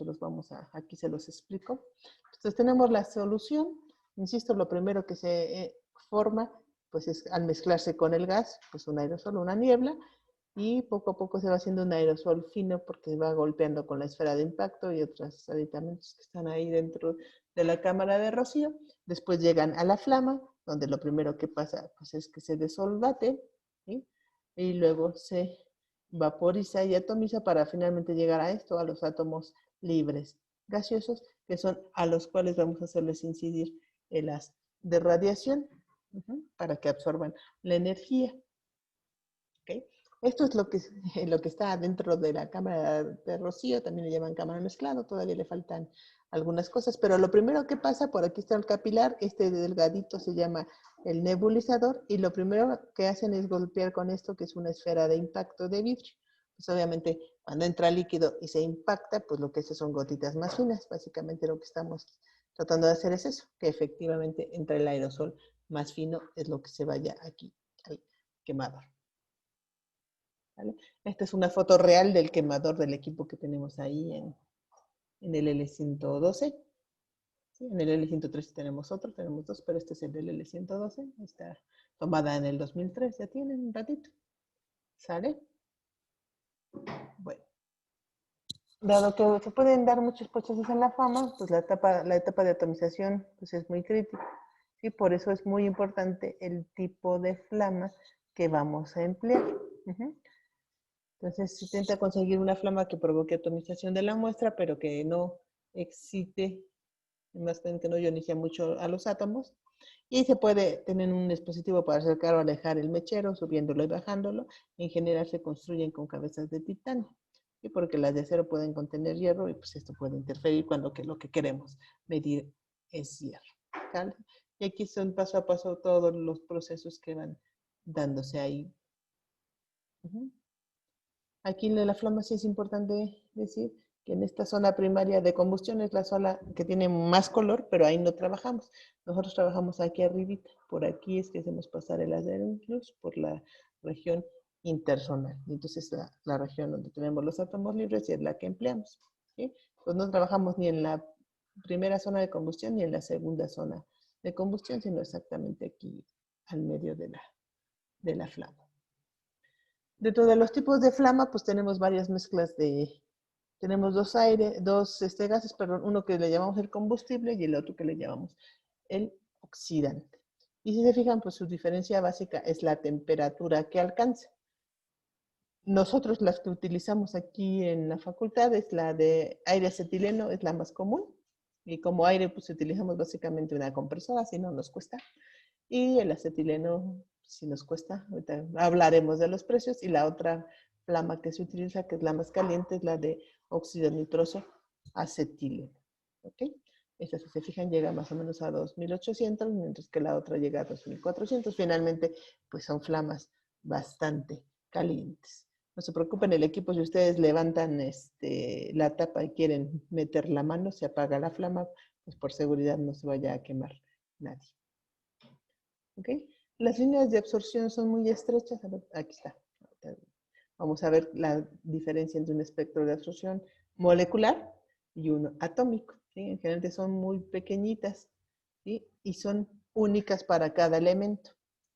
aquí se los explico. Entonces tenemos la solución, insisto, lo primero que se forma, pues es al mezclarse con el gas, pues un aerosol, una niebla, y poco a poco se va haciendo un aerosol fino porque va golpeando con la esfera de impacto y otros aditamentos que están ahí dentro de la cámara de rocío. Después llegan a la flama, donde lo primero que pasa pues, es que se desolvate, ¿sí? Y luego se vaporiza y atomiza para finalmente llegar a esto, a los átomos libres gaseosos, que son a los cuales vamos a hacerles incidir el haz de radiación para que absorban la energía. ¿Okay? Esto es lo que está dentro de la cámara de rocío, también le llaman cámara mezclado, todavía le faltan algunas cosas, pero lo primero que pasa, por aquí está el capilar, este delgadito se llama el nebulizador, y lo primero que hacen es golpear con esto, que es una esfera de impacto de vidrio. Pues obviamente cuando entra líquido y se impacta, pues lo que hace son gotitas más finas, básicamente lo que estamos tratando de hacer es eso, que efectivamente entre el aerosol más fino es lo que se vaya aquí al quemador. ¿Vale? Esta es una foto real del quemador del equipo que tenemos ahí en el L112. ¿Sí? En el L113 tenemos otro, tenemos dos, pero este es el del L112. Está tomada en el 2003, ya tienen un ratito. ¿Sale? Bueno. Dado que se pueden dar muchos procesos en la flama, pues la etapa de atomización pues es muy crítica. ¿Sí? Por eso es muy importante el tipo de flama que vamos a emplear. Entonces se intenta conseguir una flama que provoque atomización de la muestra, pero que no excite, más bien que no ionice mucho a los átomos. Y se puede tener un dispositivo para acercar o alejar el mechero, subiéndolo y bajándolo. En general se construyen con cabezas de titanio, ¿sí? Porque las de acero pueden contener hierro y pues esto puede interferir cuando lo que queremos medir es hierro. ¿Vale? Y aquí son paso a paso todos los procesos que van dándose ahí. Aquí en la flama sí es importante decir que en esta zona primaria de combustión es la zona que tiene más color, pero ahí no trabajamos. Nosotros trabajamos aquí arribita. Por aquí es que hacemos pasar el haz de luz por la región interzonal. Entonces la región donde tenemos los átomos libres es la que empleamos. ¿Sí? Pues no trabajamos ni en la primera zona de combustión ni en la segunda zona de combustión, sino exactamente aquí al medio de la flama. Dentro de los tipos de flama, pues tenemos varias mezclas tenemos dos gases, perdón, uno que le llamamos el combustible y el otro que le llamamos el oxidante. Y si se fijan, pues su diferencia básica es la temperatura que alcanza. Nosotros las que utilizamos aquí en la facultad es la de aire acetileno, es la más común. Y como aire, pues utilizamos básicamente una compresora, si no nos cuesta. Y el acetileno, si nos cuesta, ahorita hablaremos de los precios. Y la otra flama que se utiliza, que es la más caliente, es la de óxido nitroso acetileno. ¿Okay? Esta, si se fijan, llega más o menos a 2.800, mientras que la otra llega a 2.400. Finalmente, pues son flamas bastante calientes. No se preocupen, el equipo, si ustedes levantan la tapa y quieren meter la mano, se apaga la flama, pues por seguridad no se vaya a quemar nadie. ¿Ok? Las líneas de absorción son muy estrechas. A ver, aquí está. Vamos a ver la diferencia entre un espectro de absorción molecular y uno atómico. ¿Sí? En general son muy pequeñitas, ¿sí? Y son únicas para cada elemento.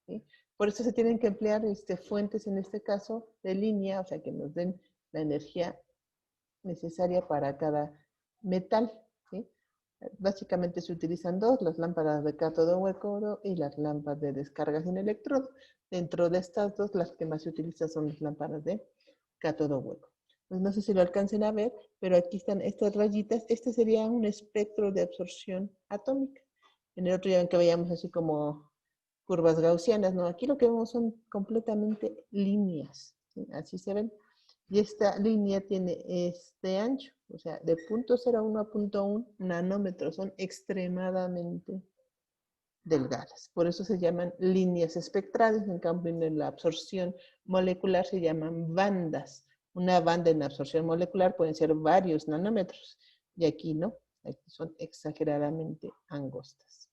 ¿Sí? Por eso se tienen que emplear fuentes, en este caso, de línea, o sea, que nos den la energía necesaria para cada metal. ¿Sí? Básicamente se utilizan dos, las lámparas de cátodo hueco y las lámparas de descarga sin electrodo. Dentro de estas dos, las que más se utilizan son las lámparas de cátodo hueco. Pues no sé si lo alcancen a ver, pero aquí están estas rayitas. Este sería un espectro de absorción atómica. En el otro ya ven que veíamos así como curvas gaussianas, ¿no? Aquí lo que vemos son completamente líneas, ¿sí? Así se ven. Y esta línea tiene este ancho, o sea, de 0.01 a 0.1 nanómetros, son extremadamente delgadas. Por eso se llaman líneas espectrales, en cambio en la absorción molecular se llaman bandas. Una banda en absorción molecular pueden ser varios nanómetros, y aquí no, aquí son exageradamente angostas.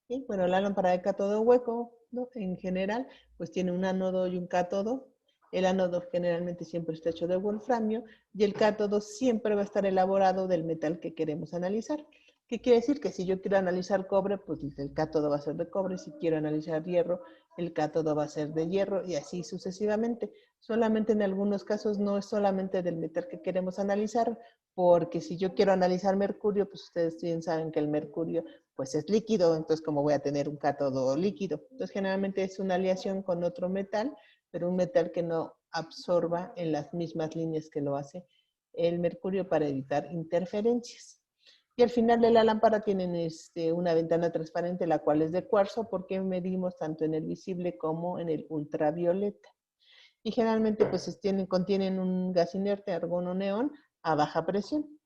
Y bueno, la lámpara de cátodo hueco, ¿no? En general, pues tiene un ánodo y un cátodo. El ánodo generalmente siempre está hecho de wolframio y el cátodo siempre va a estar elaborado del metal que queremos analizar. ¿Qué quiere decir? Que si yo quiero analizar cobre, pues el cátodo va a ser de cobre. Si quiero analizar hierro, el cátodo va a ser de hierro y así sucesivamente. Solamente en algunos casos no es solamente del metal que queremos analizar, porque si yo quiero analizar mercurio, pues ustedes bien saben que el mercurio pues es líquido, entonces como voy a tener un cátodo líquido. Entonces generalmente es una aleación con otro metal, pero un metal que no absorba en las mismas líneas que lo hace el mercurio para evitar interferencias. Y al final de la lámpara tienen una ventana transparente, la cual es de cuarzo, porque medimos tanto en el visible como en el ultravioleta. Y generalmente pues contienen un gas inerte, argón o neón, a baja presión.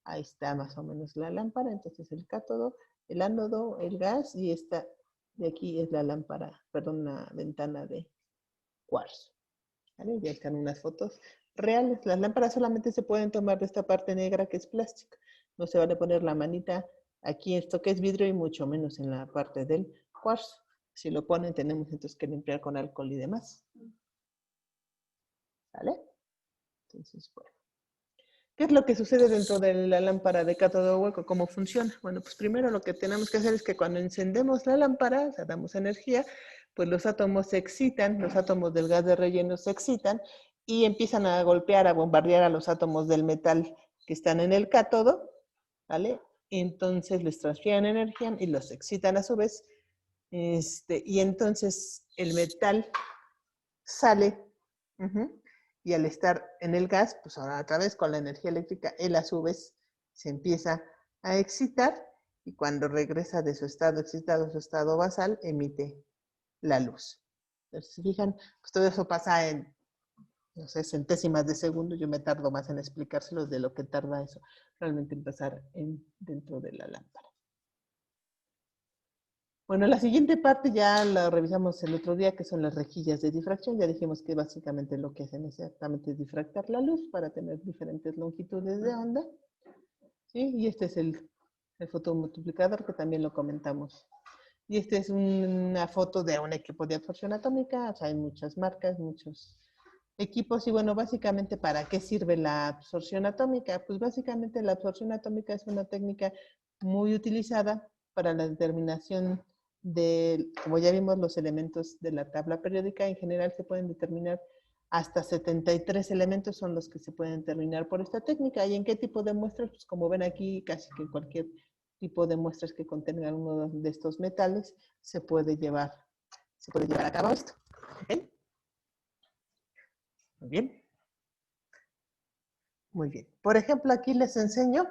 Ahí está más o menos la lámpara, entonces el cátodo, el ánodo, el gas, y esta de aquí es la lámpara, perdón, la ventana de cuarzo. ¿Vale? Ya están unas fotos reales. Las lámparas solamente se pueden tomar de esta parte negra que es plástica. No se vale poner la manita aquí esto que es vidrio y mucho menos en la parte del cuarzo. Si lo ponen tenemos entonces que limpiar con alcohol y demás. ¿Vale? Entonces, bueno. ¿Qué es lo que sucede dentro de la lámpara de cátodo hueco? ¿Cómo funciona? Bueno, pues primero lo que tenemos que hacer es que cuando encendemos la lámpara, o sea, damos energía, pues los átomos se excitan, los átomos del gas de relleno se excitan y empiezan a golpear, a bombardear a los átomos del metal que están en el cátodo, ¿vale? Entonces les transfieren energía y los excitan a su vez, y entonces el metal sale, y al estar en el gas, pues ahora otra vez con la energía eléctrica, él a su vez se empieza a excitar y cuando regresa de su estado excitado a su estado basal, emite la luz. Entonces, si fijan, pues todo eso pasa en, no sé, centésimas de segundo. Yo me tardo más en explicárselos de lo que tarda eso realmente en pasar dentro de la lámpara. Bueno, la siguiente parte ya la revisamos el otro día, que son las rejillas de difracción. Ya dijimos que básicamente lo que hacen exactamente es difractar la luz para tener diferentes longitudes de onda. ¿Sí? Y este es el fotomultiplicador, que también lo comentamos. Y esta es una foto de un equipo de absorción atómica. O sea, hay muchas marcas, muchos equipos. Y bueno, básicamente, ¿para qué sirve la absorción atómica? Pues básicamente la absorción atómica es una técnica muy utilizada para la determinación de, como ya vimos, los elementos de la tabla periódica. En general se pueden determinar hasta 73 elementos son los que se pueden determinar por esta técnica. ¿Y en qué tipo de muestras? Pues como ven aquí, casi que cualquier tipo de muestras que contengan uno de estos metales se puede llevar a cabo esto. ¿Okay? Muy bien. Muy bien. Por ejemplo, aquí les enseño.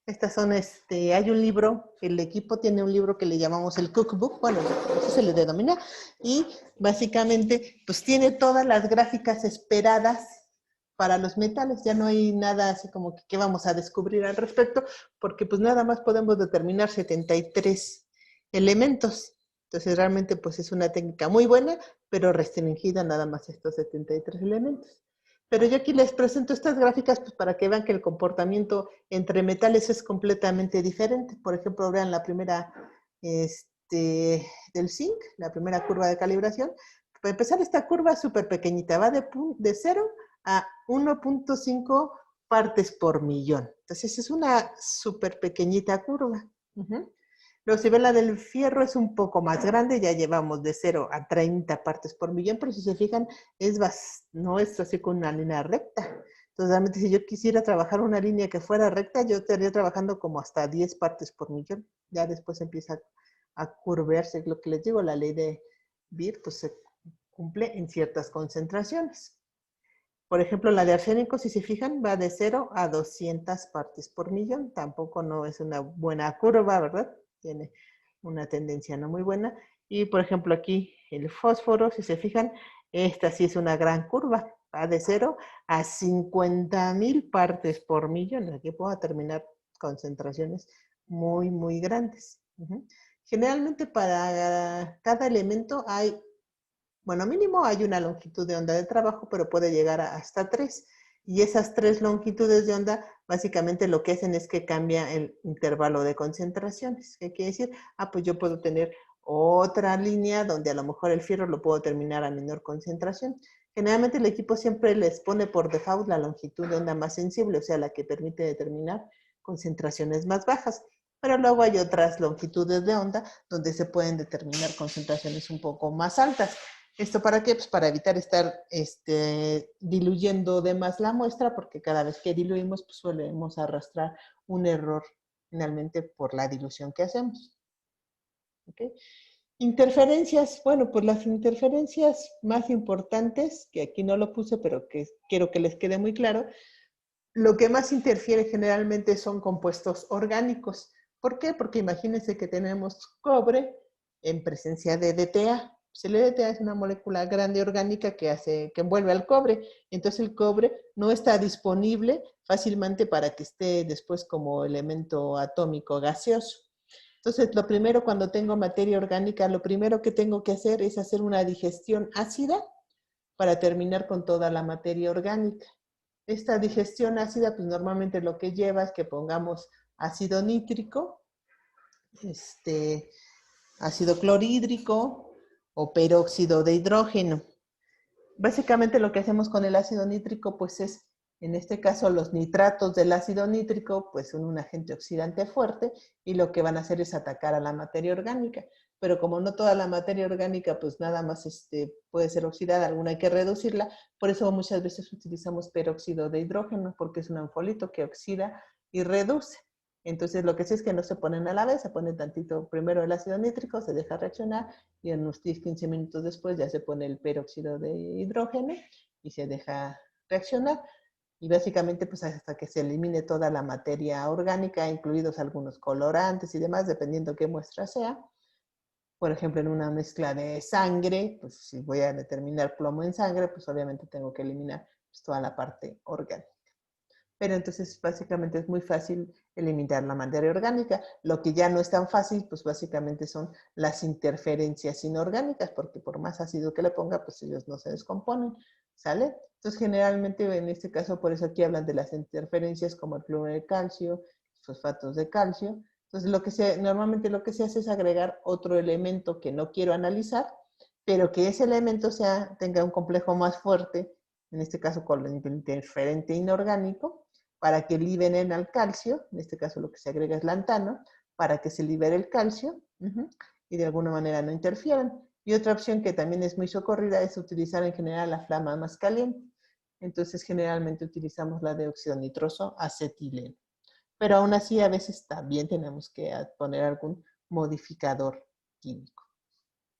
Estas son, hay un libro, el equipo tiene un libro que le llamamos el cookbook, bueno, así se le denomina, y básicamente, pues tiene todas las gráficas esperadas para los metales. Ya no hay nada así como que qué vamos a descubrir al respecto, porque pues nada más podemos determinar 73 elementos. Entonces realmente pues es una técnica muy buena, pero restringida nada más a estos 73 elementos. Pero yo aquí les presento estas gráficas pues, para que vean que el comportamiento entre metales es completamente diferente. Por ejemplo, vean la primera del zinc, la primera curva de calibración. Para empezar, esta curva es súper pequeñita, va de 0 a 1.5 partes por millón. Entonces es una súper pequeñita curva. Luego, si ven la del fierro es un poco más grande, ya llevamos de 0 a 30 partes por millón, pero si se fijan, no es así con una línea recta. Entonces, realmente, si yo quisiera trabajar una línea que fuera recta, yo estaría trabajando como hasta 10 partes por millón. Ya después empieza a curvearse, lo que les digo, la ley de Beer, pues se cumple en ciertas concentraciones. Por ejemplo, la de arsénico, si se fijan, va de 0 a 200 partes por millón. Tampoco no es una buena curva, ¿verdad? Tiene una tendencia no muy buena. Y, por ejemplo, aquí el fósforo, si se fijan, esta sí es una gran curva. Va de 0 a 50,000 partes por millón. Aquí puedo determinar concentraciones muy, muy grandes. Generalmente para cada elemento hay, bueno, mínimo hay una longitud de onda de trabajo, pero puede llegar hasta 3. Y esas 3 longitudes de onda, básicamente lo que hacen es que cambia el intervalo de concentraciones. ¿Qué quiere decir? Pues yo puedo tener otra línea donde a lo mejor el fierro lo puedo terminar a menor concentración. Generalmente el equipo siempre les pone por default la longitud de onda más sensible, o sea, la que permite determinar concentraciones más bajas. Pero luego hay otras longitudes de onda donde se pueden determinar concentraciones un poco más altas. ¿Esto para qué? Pues para evitar estar diluyendo de más la muestra, porque cada vez que diluimos, pues solemos arrastrar un error finalmente por la dilución que hacemos. ¿Okay? Interferencias, bueno, pues las interferencias más importantes, que aquí no lo puse, pero que quiero que les quede muy claro, lo que más interfiere generalmente son compuestos orgánicos. ¿Por qué? Porque imagínense que tenemos cobre en presencia de DTA. El DTA es una molécula grande orgánica que envuelve al cobre. Entonces el cobre no está disponible fácilmente para que esté después como elemento atómico gaseoso. Entonces, lo primero cuando tengo materia orgánica, lo primero que tengo que hacer es hacer una digestión ácida para terminar con toda la materia orgánica. Esta digestión ácida, pues normalmente lo que lleva es que pongamos ácido nítrico, ácido clorhídrico o peróxido de hidrógeno. Básicamente lo que hacemos con el ácido nítrico, pues es, en este caso, los nitratos del ácido nítrico, pues son un agente oxidante fuerte y lo que van a hacer es atacar a la materia orgánica. Pero como no toda la materia orgánica, pues nada más puede ser oxidada, alguna hay que reducirla, por eso muchas veces utilizamos peróxido de hidrógeno, porque es un anfólito que oxida y reduce. Entonces lo que sí es que no se ponen a la vez, se pone tantito primero el ácido nítrico, se deja reaccionar y en unos 10-15 minutos después ya se pone el peróxido de hidrógeno y se deja reaccionar. Y básicamente pues hasta que se elimine toda la materia orgánica, incluidos algunos colorantes y demás, dependiendo qué muestra sea. Por ejemplo, en una mezcla de sangre, pues si voy a determinar plomo en sangre, pues obviamente tengo que eliminar pues, toda la parte orgánica. Pero entonces básicamente es muy fácil eliminar la materia orgánica. Lo que ya no es tan fácil, pues básicamente son las interferencias inorgánicas, porque por más ácido que le ponga, pues ellos no se descomponen, ¿sale? Entonces generalmente en este caso, por eso aquí hablan de las interferencias como el cloruro de calcio, fosfatos de calcio. Entonces normalmente lo que se hace es agregar otro elemento que no quiero analizar, pero que ese elemento tenga un complejo más fuerte, en este caso con el interferente inorgánico, para que liberen al calcio, en este caso lo que se agrega es lantano, para que se libere el calcio y de alguna manera no interfieran. Y otra opción que también es muy socorrida es utilizar en general la flama más caliente. Entonces generalmente utilizamos la de óxido nitroso acetileno. Pero aún así a veces también tenemos que poner algún modificador químico.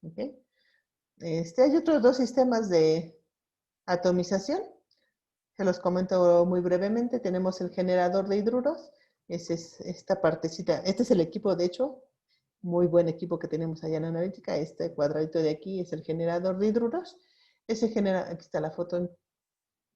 ¿Okay? Hay otros dos sistemas de atomización. Se los comento muy brevemente. Tenemos el generador de hidruros. Es esta partecita. Este es el equipo, de hecho, muy buen equipo que tenemos allá en analítica. Este cuadradito de aquí es el generador de hidruros. Aquí está la foto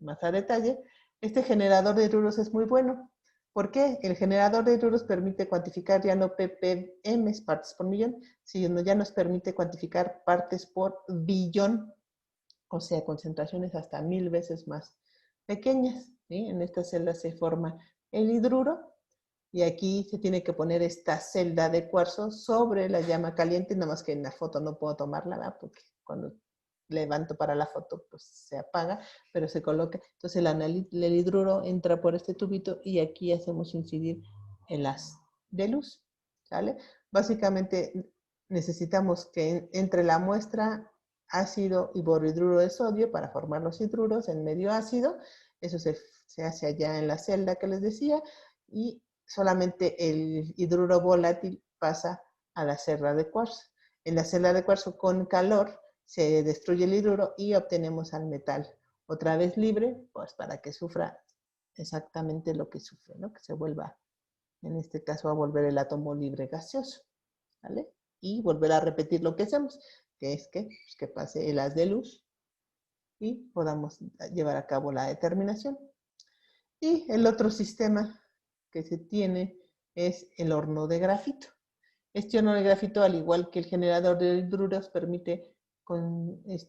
más a detalle, este generador de hidruros es muy bueno. ¿Por qué? El generador de hidruros permite cuantificar ya no ppm, partes por millón, sino ya nos permite cuantificar partes por billón, o sea, concentraciones hasta 1000 veces más pequeñas, ¿sí? En esta celda se forma el hidruro y aquí se tiene que poner esta celda de cuarzo sobre la llama caliente, nada más que en la foto no puedo tomarla, ¿verdad? Porque cuando levanto para la foto, pues se apaga, pero se coloca. Entonces el hidruro entra por este tubito y aquí hacemos incidir el haz de luz, ¿sale? Básicamente necesitamos que entre la muestra ácido y borhidruro de sodio para formar los hidruros en medio ácido. Eso se hace allá en la celda que les decía y solamente el hidruro volátil pasa a la celda de cuarzo. En la celda de cuarzo con calor se destruye el hidruro y obtenemos al metal otra vez libre, pues para que sufra exactamente lo que sufre, ¿no? Que se vuelva, en este caso, a volver el átomo libre gaseoso, ¿vale? Y volver a repetir lo que hacemos, que es pues que pase el haz de luz y podamos llevar a cabo la determinación. Y el otro sistema que se tiene es el horno de grafito. Este horno de grafito, al igual que el generador de hidruros, permite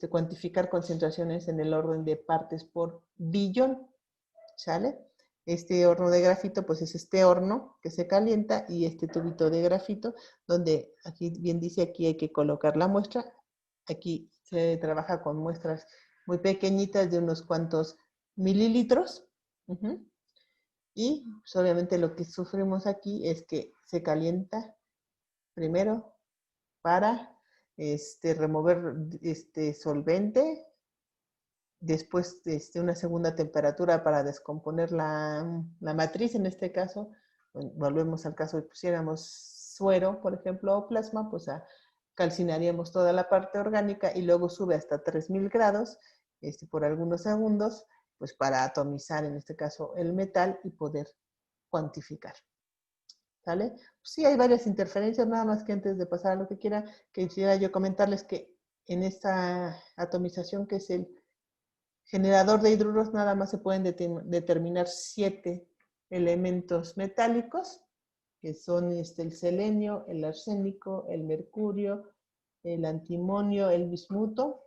cuantificar concentraciones en el orden de partes por billón, ¿sale? Este horno de grafito, pues es este horno que se calienta y este tubito de grafito, donde aquí bien dice, aquí hay que colocar la muestra. Aquí se trabaja con muestras muy pequeñitas de unos cuantos mililitros. Y pues, obviamente lo que sufrimos aquí es que se calienta primero para remover solvente, después una segunda temperatura para descomponer la matriz, en este caso, volvemos al caso de que pusiéramos suero, por ejemplo, o plasma, pues calcinaríamos toda la parte orgánica y luego sube hasta 3000 grados por algunos segundos, pues para atomizar, en este caso, el metal y poder cuantificar. ¿Sale? Sí, hay varias interferencias, nada más que antes de pasar a lo que quisiera yo comentarles que en esta atomización, que es el generador de hidruros, nada más se pueden determinar 7 elementos metálicos, que son el selenio, el arsénico, el mercurio, el antimonio, el bismuto,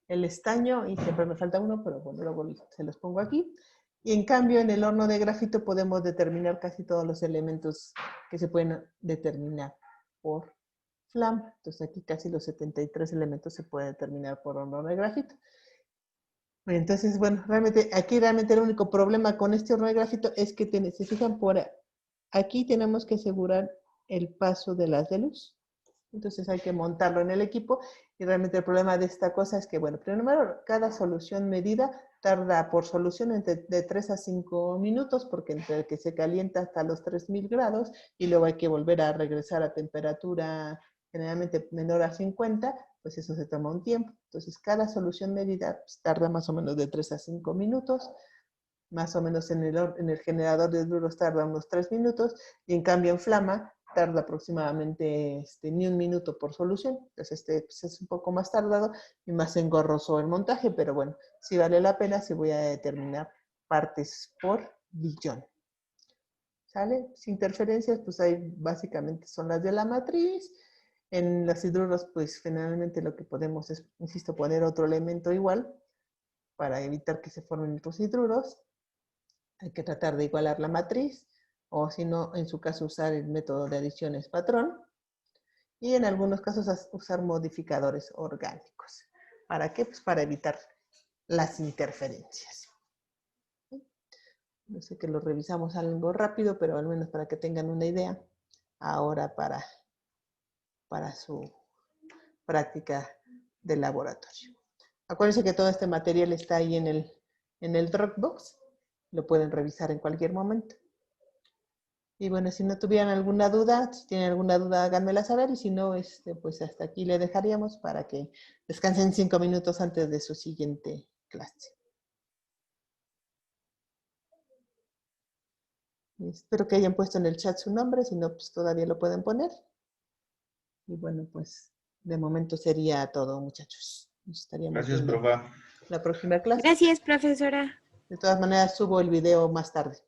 el estaño, y siempre me falta uno, pero bueno, luego se los pongo aquí. Y en cambio, en el horno de grafito podemos determinar casi todos los elementos que se pueden determinar por flama. Entonces aquí casi los 73 elementos se pueden determinar por horno de grafito. Entonces, bueno, aquí realmente el único problema con este horno de grafito es que, se fijan, aquí tenemos que asegurar el paso del haz de luz. Entonces hay que montarlo en el equipo y realmente el problema de esta cosa es que, bueno, primero, cada solución medida tarda por solución de 3 a 5 minutos, porque entre que se calienta hasta los 3000 grados y luego hay que volver a regresar a temperatura generalmente menor a 50, pues eso se toma un tiempo. Entonces cada solución medida pues, tarda más o menos de 3 a 5 minutos. Más o menos en el generador de hidruros tarda unos 3 minutos y en cambio en flama tarda aproximadamente ni un minuto por solución. Entonces pues es un poco más tardado y más engorroso el montaje, pero bueno, si vale la pena, si voy a determinar partes por billón. ¿Sale? Sin interferencias, pues ahí básicamente son las de la matriz. En los hidruros, pues generalmente lo que podemos es, insisto, poner otro elemento igual para evitar que se formen otros hidruros. Hay que tratar de igualar la matriz, o si no, en su caso, usar el método de adiciones patrón. Y en algunos casos usar modificadores orgánicos. ¿Para qué? Pues para evitar las interferencias. No sé que lo revisamos algo rápido, pero al menos para que tengan una idea ahora para su práctica de laboratorio. Acuérdense que todo este material está ahí en el Dropbox. Lo pueden revisar en cualquier momento. Y bueno, si no tuvieran alguna duda, si tienen alguna duda, háganmela saber. Y si no, pues hasta aquí le dejaríamos para que descansen 5 minutos antes de su siguiente clase. Espero que hayan puesto en el chat su nombre, si no, pues todavía lo pueden poner. Y bueno, pues de momento sería todo, muchachos. Gracias, profa. la próxima clase. Gracias, profesora. De todas maneras, subo el video más tarde.